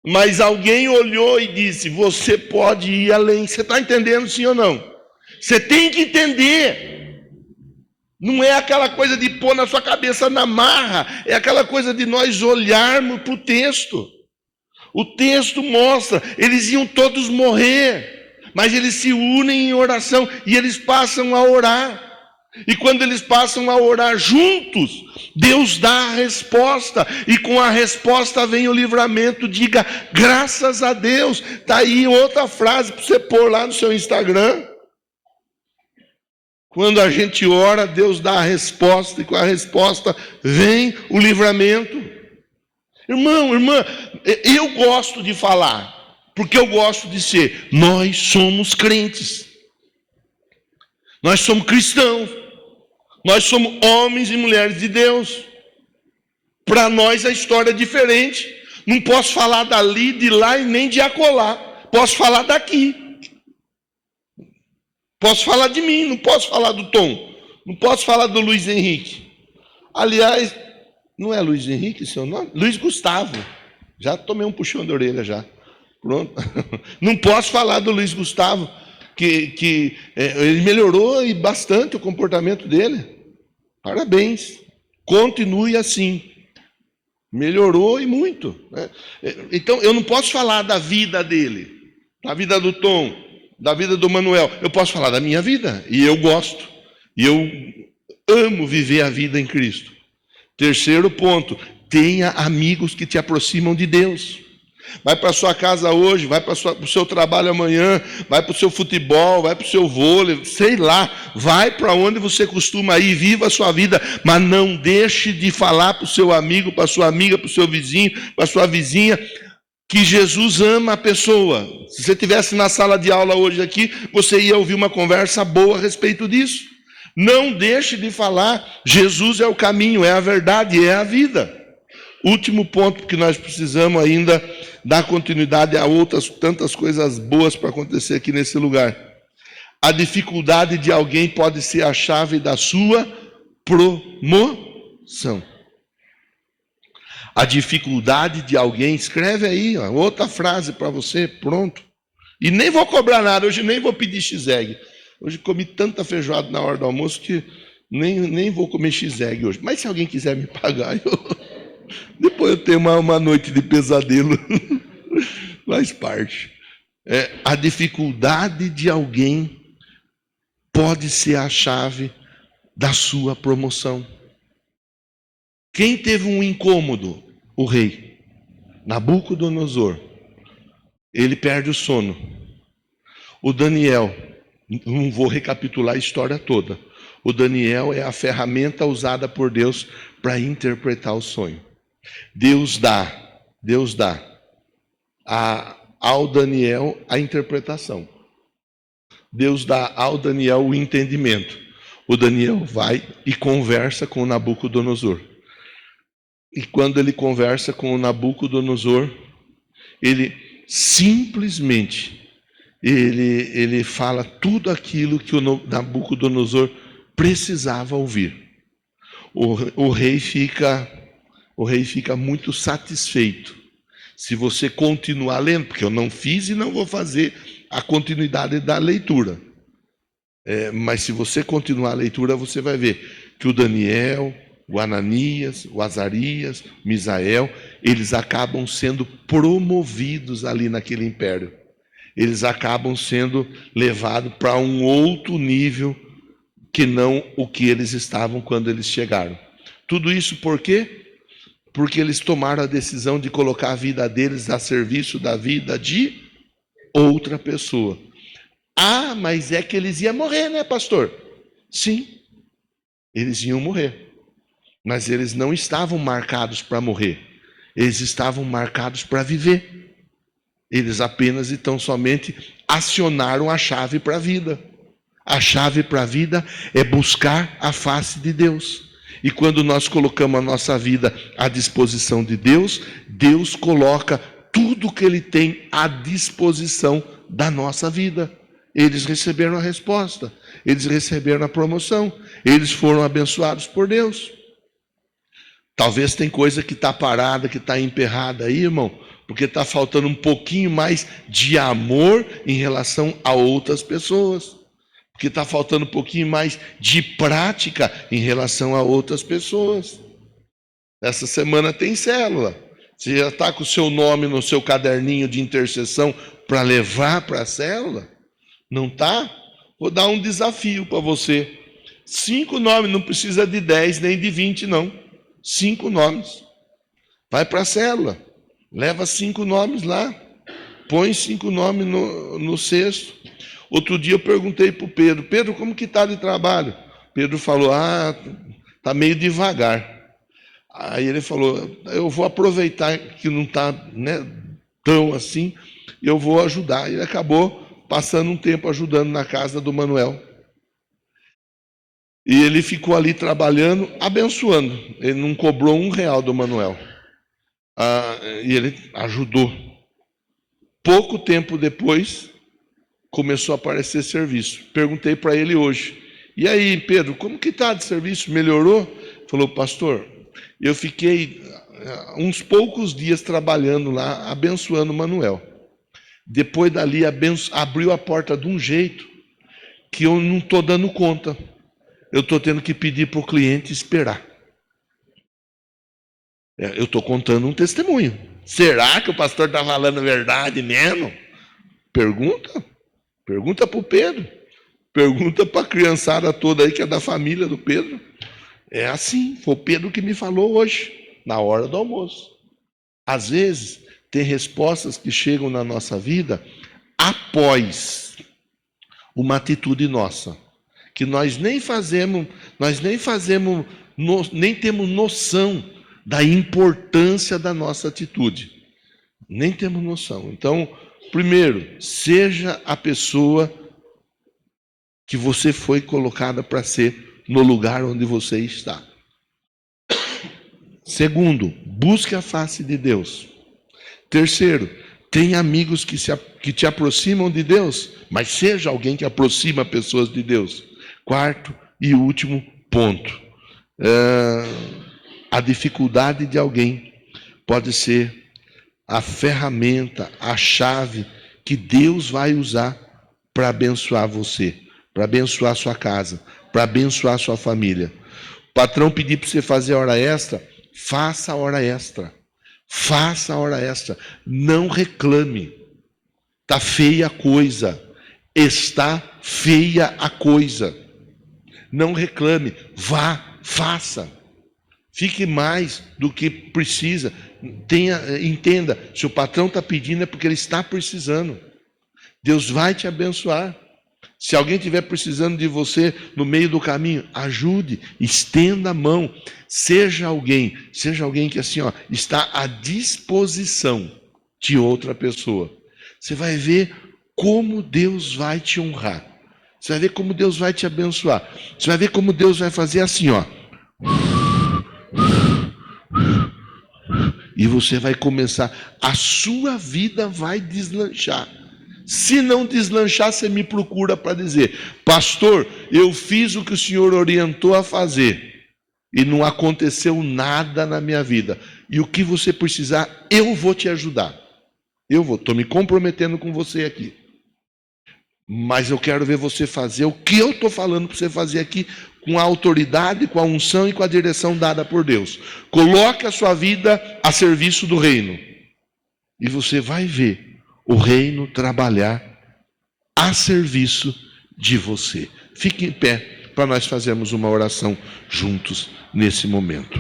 Mas alguém olhou e disse: você pode ir além. Você está entendendo, sim ou não? Você tem que entender. Não é aquela coisa de pôr na sua cabeça na marra. É aquela coisa de nós olharmos para o texto. O texto mostra, eles iam todos morrer, mas eles se unem em oração e eles passam a orar. E quando eles passam a orar juntos, Deus dá a resposta, e com a resposta vem o livramento. Diga graças a Deus. Está aí outra frase para você pôr lá no seu Instagram. Quando a gente ora, Deus dá a resposta, e com a resposta vem o livramento. Irmão, irmã, eu gosto de falar, porque eu gosto de ser. Nós somos crentes. Nós somos cristãos. Nós somos homens e mulheres de Deus. Para nós a história é diferente. Não posso falar dali, de lá e nem de acolá. Posso falar daqui. Posso falar de mim, não posso falar do Tom. Não posso falar do Luiz Henrique. Aliás, não é Luiz Henrique seu nome? Luiz Gustavo. Já tomei um puxão de orelha já. Pronto. Não posso falar do Luiz Gustavo, que ele melhorou e bastante o comportamento dele. Parabéns. Continue assim. Melhorou e muito. Né? Então, eu não posso falar da vida dele, da vida do Tom, da vida do Manuel. Eu posso falar da minha vida. E eu gosto. E eu amo viver a vida em Cristo. Terceiro ponto. Tenha amigos que te aproximam de Deus. Vai para a sua casa hoje, vai para o seu trabalho amanhã, vai para o seu futebol, vai para o seu vôlei, sei lá, vai para onde você costuma ir, viva a sua vida, mas não deixe de falar para o seu amigo, para a sua amiga, para o seu vizinho, para a sua vizinha, que Jesus ama a pessoa. Se você estivesse na sala de aula hoje aqui, você ia ouvir uma conversa boa a respeito disso. Não deixe de falar, Jesus é o caminho, é a verdade, é a vida. Último ponto, que nós precisamos ainda dar continuidade a outras tantas coisas boas para acontecer aqui nesse lugar. A dificuldade de alguém pode ser a chave da sua promoção. A dificuldade de alguém, escreve aí, ó, outra frase para você, pronto. E nem vou cobrar nada, hoje nem vou pedir X-egg. Hoje comi tanta feijoada na hora do almoço que nem vou comer X-egg hoje. Mas se alguém quiser me pagar, depois eu tenho uma noite de pesadelo. Faz parte. A dificuldade de alguém pode ser a chave da sua promoção. Quem teve um incômodo? O rei Nabucodonosor. Ele perde o sono. O Daniel, não vou recapitular a história toda. O Daniel é a ferramenta usada por Deus para interpretar o sonho. Deus dá ao Daniel a interpretação. Deus dá ao Daniel o entendimento. O Daniel vai e conversa com o Nabucodonosor. E quando ele conversa com o Nabucodonosor, ele simplesmente ele fala tudo aquilo que o Nabucodonosor precisava ouvir. O rei fica muito satisfeito. Se você continuar lendo, porque eu não fiz e não vou fazer a continuidade da leitura. Mas se você continuar a leitura, você vai ver que o Daniel, o Ananias, o Azarias, o Misael, eles acabam sendo promovidos ali naquele império. Eles acabam sendo levados para um outro nível que não o que eles estavam quando eles chegaram. Tudo isso por quê? Porque eles tomaram a decisão de colocar a vida deles a serviço da vida de outra pessoa. Ah, mas é que eles iam morrer, né, pastor? Sim, eles iam morrer. Mas eles não estavam marcados para morrer. Eles estavam marcados para viver. Eles apenas e tão somente acionaram a chave para a vida. A chave para a vida é buscar a face de Deus. E quando nós colocamos a nossa vida à disposição de Deus, Deus coloca tudo que Ele tem à disposição da nossa vida. Eles receberam a resposta, eles receberam a promoção, eles foram abençoados por Deus. Talvez tem coisa que está parada, que está emperrada aí, irmão, porque está faltando um pouquinho mais de amor em relação a outras pessoas. Porque está faltando um pouquinho mais de prática em relação a outras pessoas. Essa semana tem célula. Você já está com o seu nome no seu caderninho de intercessão para levar para a célula? Não está? Vou dar um desafio para você. 5 nomes, não precisa de 10 nem de 20 não. 5 nomes. Vai para a célula. Leva 5 nomes lá. Põe 5 nomes no cesto. Outro dia eu perguntei para o Pedro, Pedro, como que está de trabalho? Pedro falou, está meio devagar. Aí ele falou, eu vou aproveitar que não está, né, tão assim, eu vou ajudar. Ele acabou passando um tempo ajudando na casa do Manuel. E ele ficou ali trabalhando, abençoando. Ele não cobrou R$1 do Manuel. E ele ajudou. Pouco tempo depois, começou a aparecer serviço. Perguntei para ele hoje. E aí, Pedro, como que está de serviço? Melhorou? falou: pastor, eu fiquei uns poucos dias trabalhando lá, abençoando o Manuel. Depois dali, abriu a porta de um jeito que eu não estou dando conta. Eu estou tendo que pedir para o cliente esperar. Eu estou contando um testemunho. Será que o pastor está falando a verdade mesmo? Pergunta. Pergunta para o Pedro. Pergunta para a criançada toda aí que é da família do Pedro. É assim, foi o Pedro que me falou hoje, na hora do almoço. Às vezes, tem respostas que chegam na nossa vida após uma atitude nossa, que nós nem temos noção da importância da nossa atitude. Nem temos noção. Então, primeiro, seja a pessoa que você foi colocada para ser no lugar onde você está. Segundo, busque a face de Deus. Terceiro, tenha amigos que te aproximam de Deus, mas seja alguém que aproxima pessoas de Deus. Quarto e último ponto. A dificuldade de alguém pode ser a ferramenta, a chave que Deus vai usar para abençoar você, para abençoar sua casa, para abençoar sua família. O patrão pedir para você fazer hora extra, faça a hora extra. Faça a hora extra. Não reclame. Está feia a coisa. Está feia a coisa. Não reclame. Vá, faça. Fique mais do que precisa. Entenda, se o patrão está pedindo é porque ele está precisando. Deus vai te abençoar. Se alguém estiver precisando de você no meio do caminho, ajude, estenda a mão. Seja alguém que assim, está à disposição de outra pessoa. Você vai ver como Deus vai te honrar. Você vai ver como Deus vai te abençoar. Você vai ver como Deus vai fazer assim, e você vai começar, a sua vida vai deslanchar. Se não deslanchar, você me procura para dizer: pastor, eu fiz o que o senhor orientou a fazer e não aconteceu nada na minha vida. E o que você precisar, eu vou te ajudar. Estou me comprometendo com você aqui. Mas eu quero ver você fazer o que eu estou falando para você fazer aqui, com a autoridade, com a unção e com a direção dada por Deus. Coloque a sua vida a serviço do reino. E você vai ver o reino trabalhar a serviço de você. Fique em pé para nós fazermos uma oração juntos nesse momento.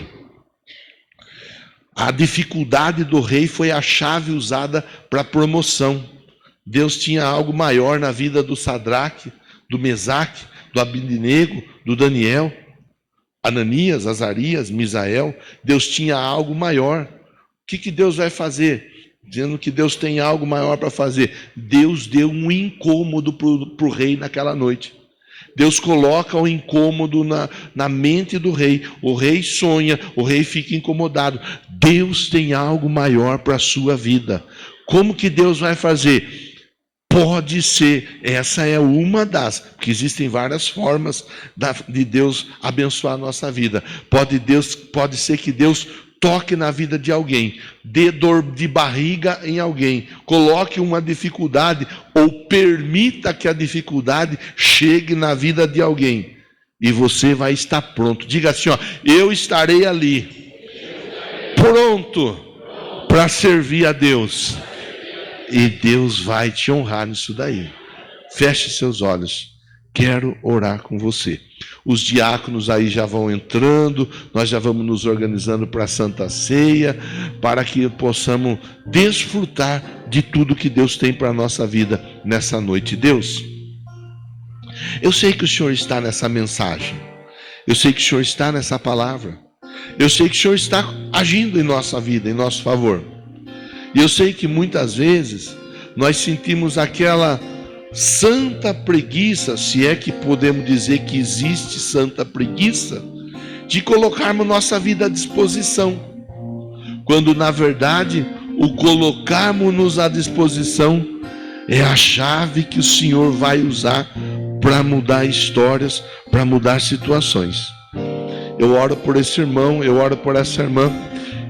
A dificuldade do rei foi a chave usada para promoção. Deus tinha algo maior na vida do Sadraque, do Mesaque, do Abednego, do Daniel, Ananias, Azarias, Misael. Deus tinha algo maior. O que Deus vai fazer? Dizendo que Deus tem algo maior para fazer. Deus deu um incômodo para o rei naquela noite. Deus coloca um incômodo na mente do rei. O rei sonha, o rei fica incomodado. Deus tem algo maior para a sua vida. Como que Deus vai fazer? Pode ser, essa é uma das, porque existem várias formas de Deus abençoar a nossa vida. Pode ser que Deus toque na vida de alguém, dê dor de barriga em alguém, coloque uma dificuldade ou permita que a dificuldade chegue na vida de alguém. E você vai estar pronto. Diga assim, eu estarei ali, pronto para servir a Deus. E Deus vai te honrar nisso daí. Feche seus olhos. Quero orar com você. Os diáconos aí já vão entrando, nós já vamos nos organizando para a Santa Ceia, para que possamos desfrutar de tudo que Deus tem para a nossa vida nessa noite. Deus, eu sei que o Senhor está nessa mensagem, eu sei que o Senhor está nessa palavra, eu sei que o Senhor está agindo em nossa vida, em nosso favor. E eu sei que muitas vezes nós sentimos aquela santa preguiça, se é que podemos dizer que existe santa preguiça, de colocarmos nossa vida à disposição, quando na verdade o colocarmos-nos à disposição é a chave que o Senhor vai usar para mudar histórias, para mudar situações. eu oro por esse irmão, eu oro por essa irmã.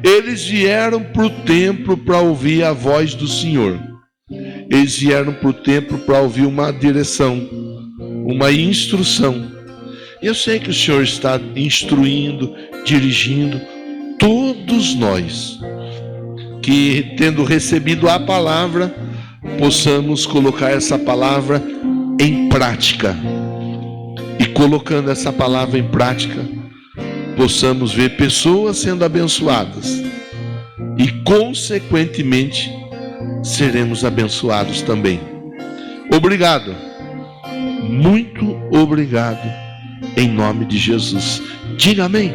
Eles vieram para o templo para ouvir a voz do Senhor. Eles vieram para o templo para ouvir uma direção, uma instrução. E eu sei que o Senhor está instruindo, dirigindo todos nós, que tendo recebido a palavra, possamos colocar essa palavra em prática. E colocando essa palavra em prática, possamos ver pessoas sendo abençoadas. E consequentemente, seremos abençoados também. Obrigado. Muito obrigado. Em nome de Jesus. Diga amém.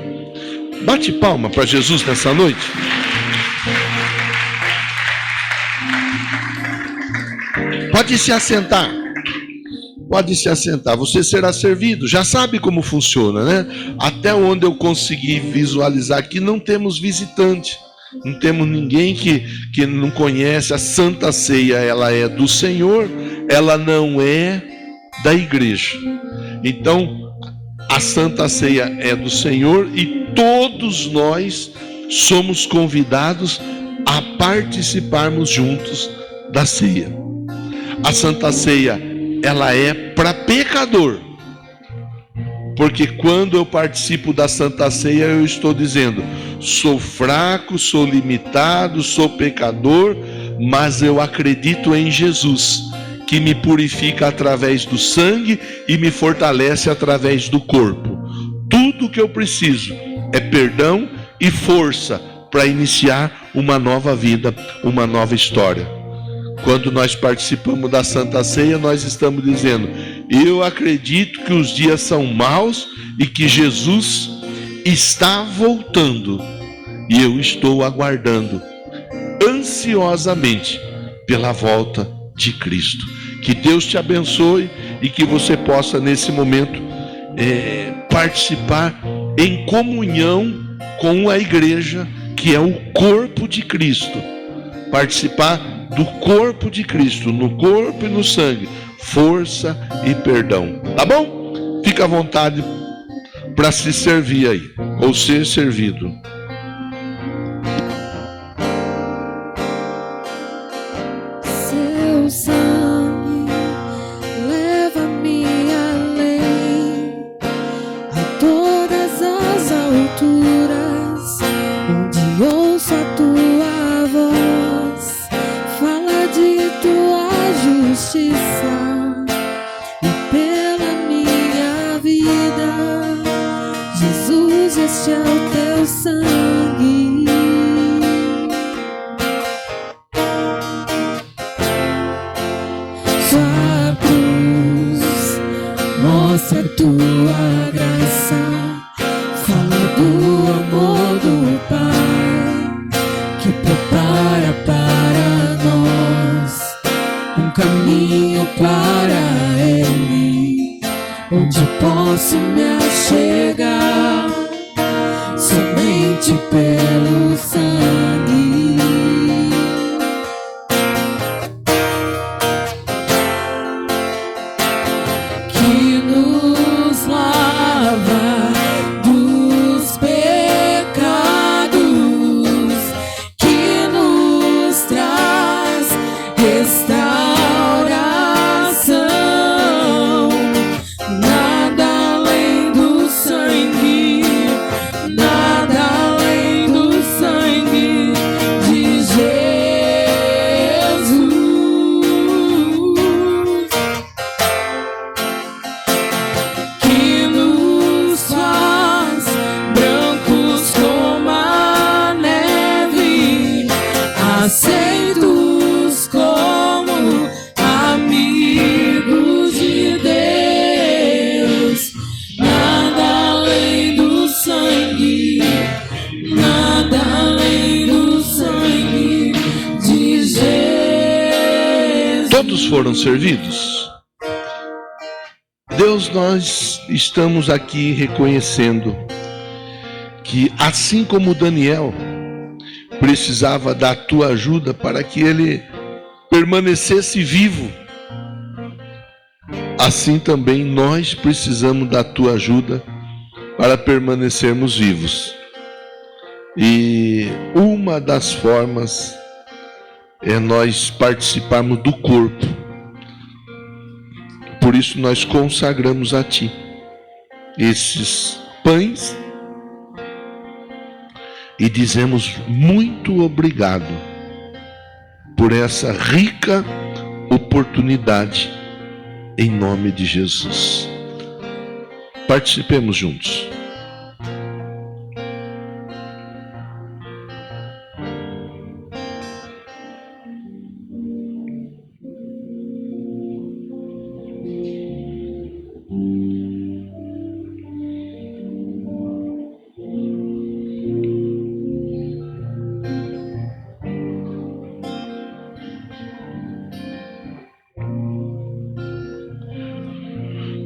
Bate palma para Jesus nessa noite. Pode se assentar. Pode se assentar. Você será servido. Já sabe como funciona, né? Até onde eu consegui visualizar aqui, não temos visitante. Não temos ninguém que não conhece. A Santa Ceia, ela é do Senhor. Ela não é da igreja. Então, a Santa Ceia é do Senhor e todos nós somos convidados a participarmos juntos da ceia. A Santa Ceia, ela é para pecador. Porque quando eu participo da Santa Ceia, eu estou dizendo: sou fraco, sou limitado, sou pecador, mas eu acredito em Jesus, que me purifica através do sangue e me fortalece através do corpo. Tudo que eu preciso é perdão e força para iniciar uma nova vida, uma nova história. Quando nós participamos da Santa Ceia, nós estamos dizendo: eu acredito que os dias são maus e que Jesus está voltando. E eu estou aguardando ansiosamente pela volta de Cristo. Que Deus te abençoe e que você possa nesse momento participar em comunhão com a igreja, que é o corpo de Cristo. Participar do corpo de Cristo, no corpo e no sangue, força e perdão. Tá bom? Fica à vontade para se servir aí, ou ser servido. Seu sangue leva-me além, a todas as alturas, onde ouço a tua voz, fala de tua justiça e pela minha vida. Jesus, este é o teu sangue. Sua cruz mostra tua graça, fala do amor do Pai, que prepara para nós um caminho para Ele, onde posso me achegar somente pelo sangue. Que nos lava dos pecados, que nos traz restauração. Nada além do sangue, nada além do sangue de Jesus. Que nos faz brancos como a neve, aceitos como amigos de Deus. Nada além do sangue, nada além do sangue de Jesus. Todos foram servidos? Deus, nós estamos aqui reconhecendo que, assim como Daniel precisava da tua ajuda para que ele permanecesse vivo, assim também nós precisamos da tua ajuda para permanecermos vivos. E uma das formas é nós participarmos do corpo. Por isso nós consagramos a Ti esses pães e dizemos muito obrigado por essa rica oportunidade, em nome de Jesus. Participemos juntos.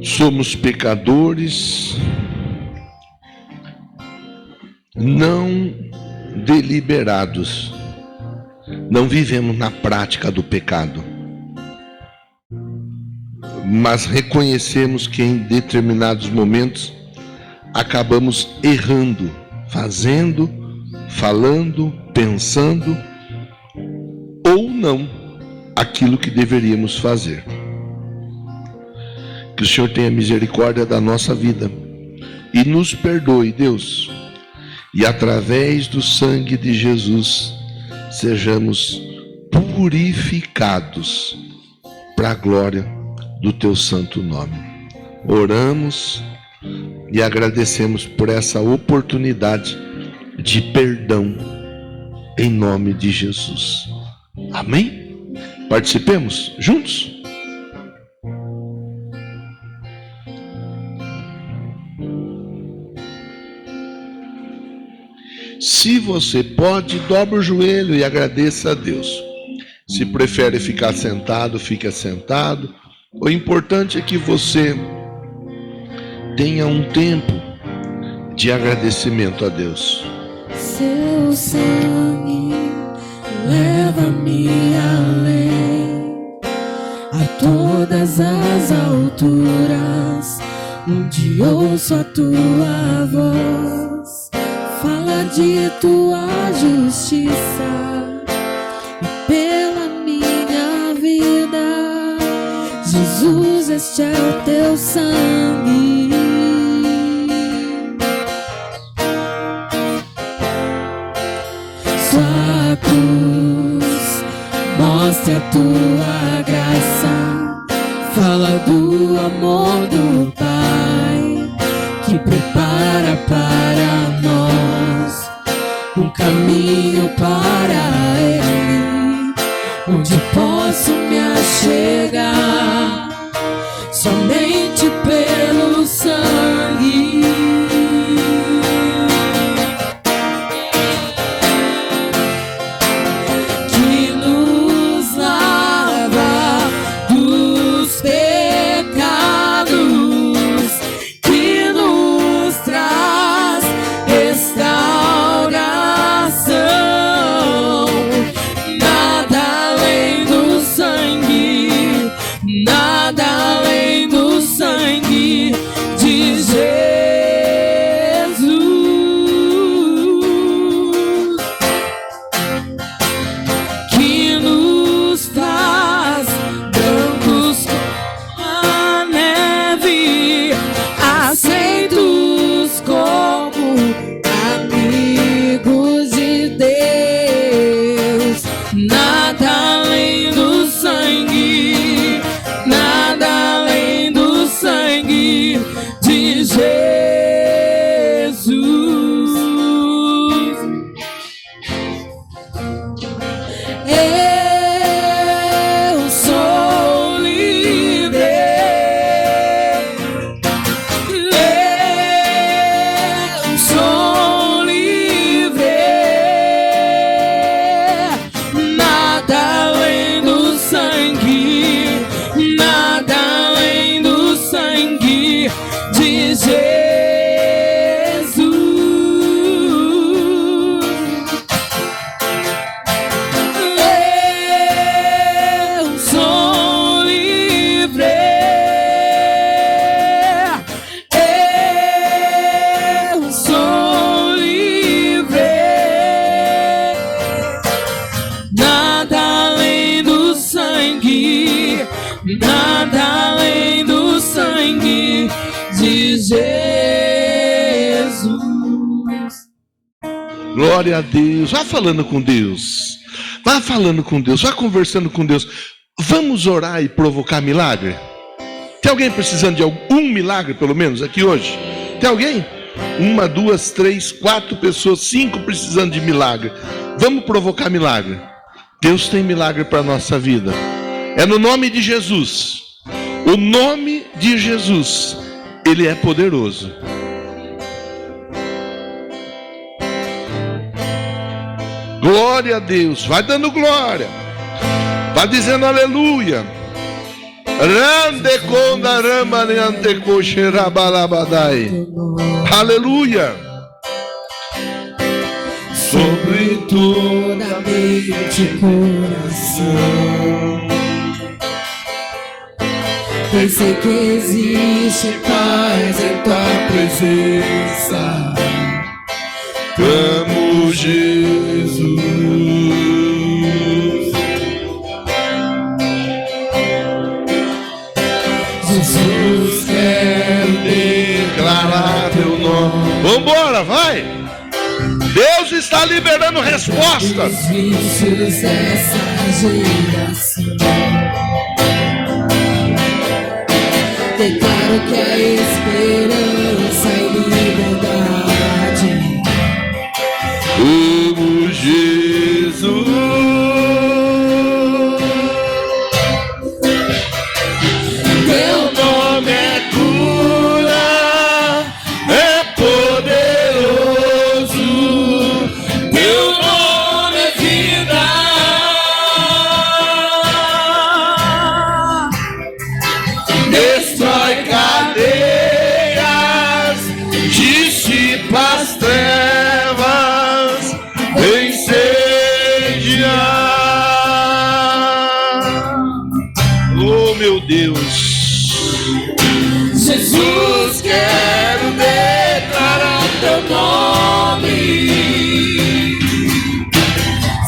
Somos pecadores, não deliberados, não vivemos na prática do pecado, mas reconhecemos que em determinados momentos acabamos errando, fazendo, falando, pensando ou não aquilo que deveríamos fazer. Que o Senhor tenha misericórdia da nossa vida e nos perdoe, Deus, e através do sangue de Jesus sejamos purificados para a glória do Teu santo nome. Oramos e agradecemos por essa oportunidade de perdão em nome de Jesus. Amém? Participemos juntos? Se você pode, dobre o joelho e agradeça a Deus. Se prefere ficar sentado, fica sentado. O importante é que você tenha um tempo de agradecimento a Deus. Seu sangue leva-me além, a todas as alturas, onde ouço a Tua voz. Fala de Tua justiça e pela minha vida. Jesus, este é o Teu sangue. Sua cruz mostra a Tua graça. Fala do amor do Pai que prepara para nós um caminho para Ele, onde posso me achegar somente pelo sangue. Que nos lava dos pecados, que nos traz restauração. Nada além do sangue, nada além do sangue. Glória a Deus. Vá falando com Deus. Vá falando com Deus. Vá conversando com Deus. Vamos orar e provocar milagre? Tem alguém precisando de algum milagre, pelo menos, aqui hoje? Tem alguém? 1, 2, 3, 4 pessoas, 5 precisando de milagre. Vamos provocar milagre. Deus tem milagre para a nossa vida. É no nome de Jesus. O nome de Jesus, Ele é poderoso. Glória a Deus. Vai dando glória. Vai dizendo aleluia. Aleluia. Sobre toda mente e coração, eu sei que existe paz em tua presença. Amo Jesus. Jesus, quero declarar teu nome. Vambora, vai! Deus está liberando respostas. Os vícios dessa geração, declaro que a esperança e liberdade. Amo Jesus. Teu nome é cura, é poderoso. Teu nome é vida. Destrói cadeias, dissipa as trevas, incendia. Oh, meu Deus. Jesus, quero declarar teu nome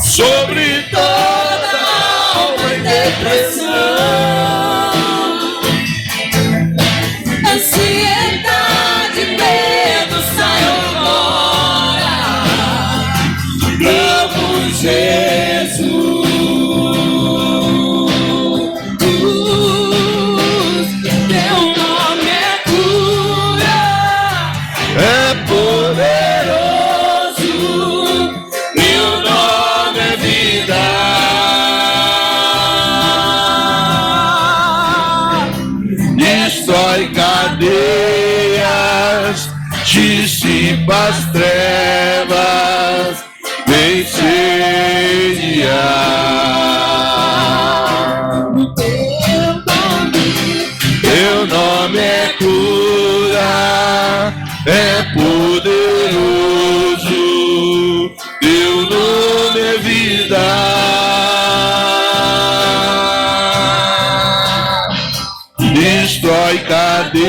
sobre toda alma e depressão, ansiedade, medo, saiam fora. Amo Jesus. Teu nome é cura, É poderoso, teu nome é vida. destrói cadeias, dissipa as trevas, incendia. Teu nome é cura, é poderoso, teu nome é vida. Destrói cadeias,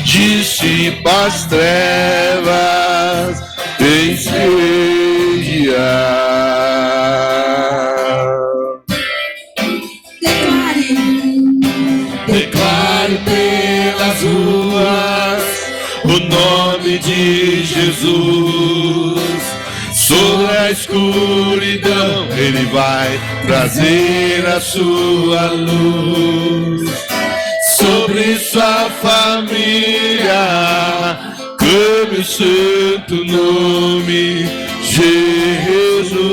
dissipa as trevas, incendia. Declare pelas ruas o nome de Jesus. Sobre a escuridão Ele vai trazer a sua luz. Sobre sua família clame o santo nome Jesus.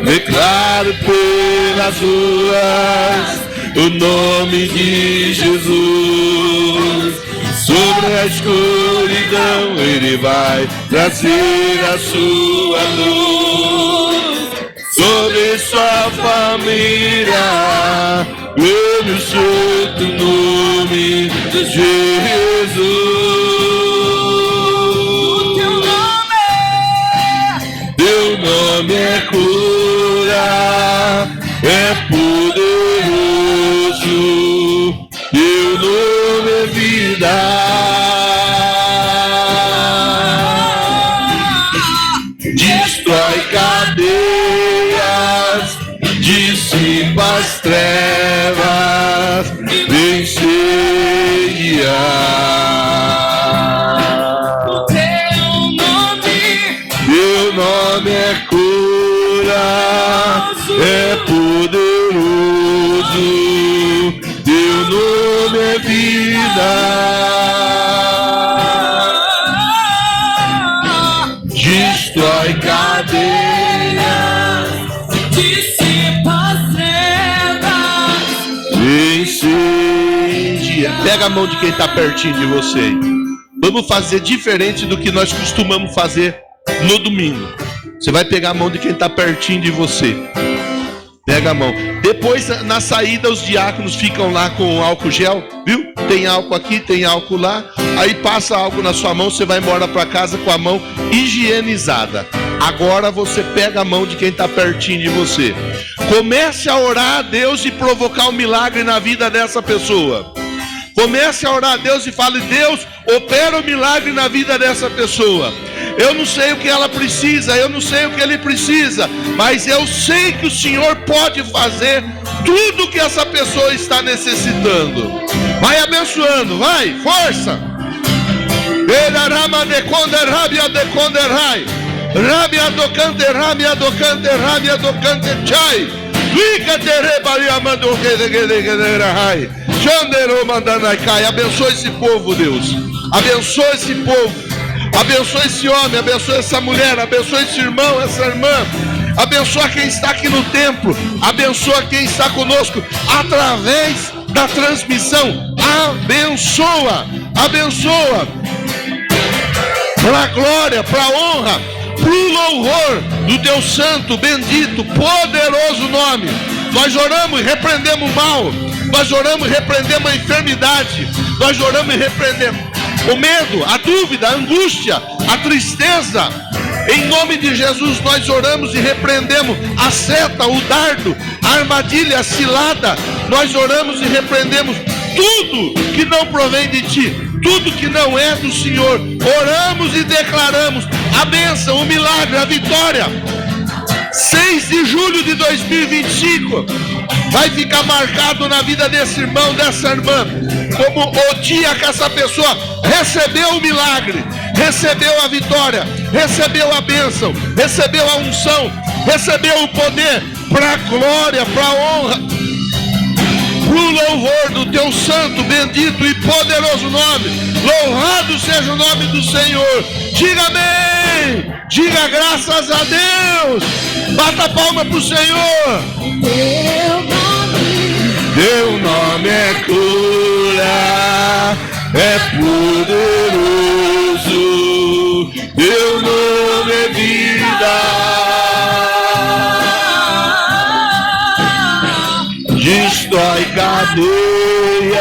Declaro pelas ruas o nome de Jesus. Sobre a escuridão Ele vai trazer a sua luz. Sobre sua família clame o santo nome de Jesus. Teu nome é cura, é poderoso, teu nome é vida. Destrói cadeias, dissipa as trevas, vencer. O Teu nome é cura, é poderoso. Teu nome é vida. Destrói cadeias, dissipa as trevas. incendia. Pega a mão de quem está pertinho de você. Vamos fazer diferente do que nós costumamos fazer no domingo. Você vai pegar a mão de quem está pertinho de você. Pega a mão. Depois, na saída, os diáconos ficam lá com álcool gel, viu? Tem álcool aqui, tem álcool lá. Aí passa álcool na sua mão, você vai embora para casa com a mão higienizada. Agora você pega a mão de quem está pertinho de você. Comece a orar a Deus e provocar um milagre na vida dessa pessoa. Comece a orar a Deus e fale: Deus, opera o milagre na vida dessa pessoa. Eu não sei o que ela precisa, eu não sei o que ele precisa, mas eu sei que o Senhor pode fazer tudo o que essa pessoa está necessitando. Vai abençoando, vai, força. Abençoa esse povo, Deus. Abençoa esse povo. Abençoa esse homem, abençoa essa mulher, abençoa esse irmão, essa irmã. Abençoa quem está aqui no templo. Abençoa quem está conosco através da transmissão. Abençoa, abençoa. Para a glória, para a honra, para o louvor do teu santo, bendito, poderoso nome. Nós oramos e repreendemos o mal. Nós oramos e repreendemos a enfermidade. Nós oramos e repreendemos o medo, a dúvida, a angústia, a tristeza. Em nome de Jesus nós oramos e repreendemos a seta, o dardo, a armadilha, a cilada. Nós oramos e repreendemos tudo que não provém de ti, tudo que não é do Senhor. Oramos e declaramos a bênção, o milagre, a vitória. 6 de julho de 2025 vai ficar marcado na vida desse irmão, dessa irmã, como o dia que essa pessoa recebeu o milagre, recebeu a vitória, recebeu a bênção, recebeu a unção, recebeu o poder, para a glória, para a honra, para o louvor do teu santo, bendito e poderoso nome. Louvado seja o nome do Senhor. Diga amém, diga graças a Deus, bata a palma para o Senhor. Teu nome é cura, é poderoso, teu nome é vida. Destrói cadeias,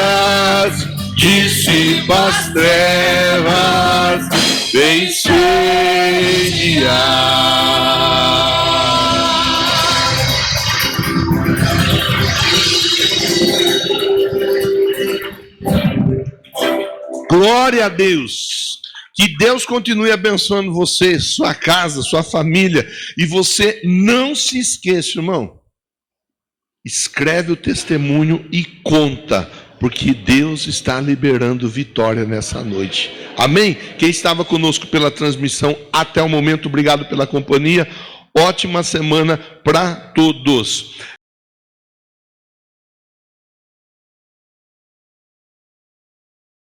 dissipa as trevas, incendiar. Glória a Deus. Que Deus continue abençoando você, sua casa, sua família. E você não se esqueça, irmão. Escreve o testemunho e conta, porque Deus está liberando vitória nessa noite. Amém? Quem estava conosco pela transmissão até o momento, obrigado pela companhia. Ótima semana para todos.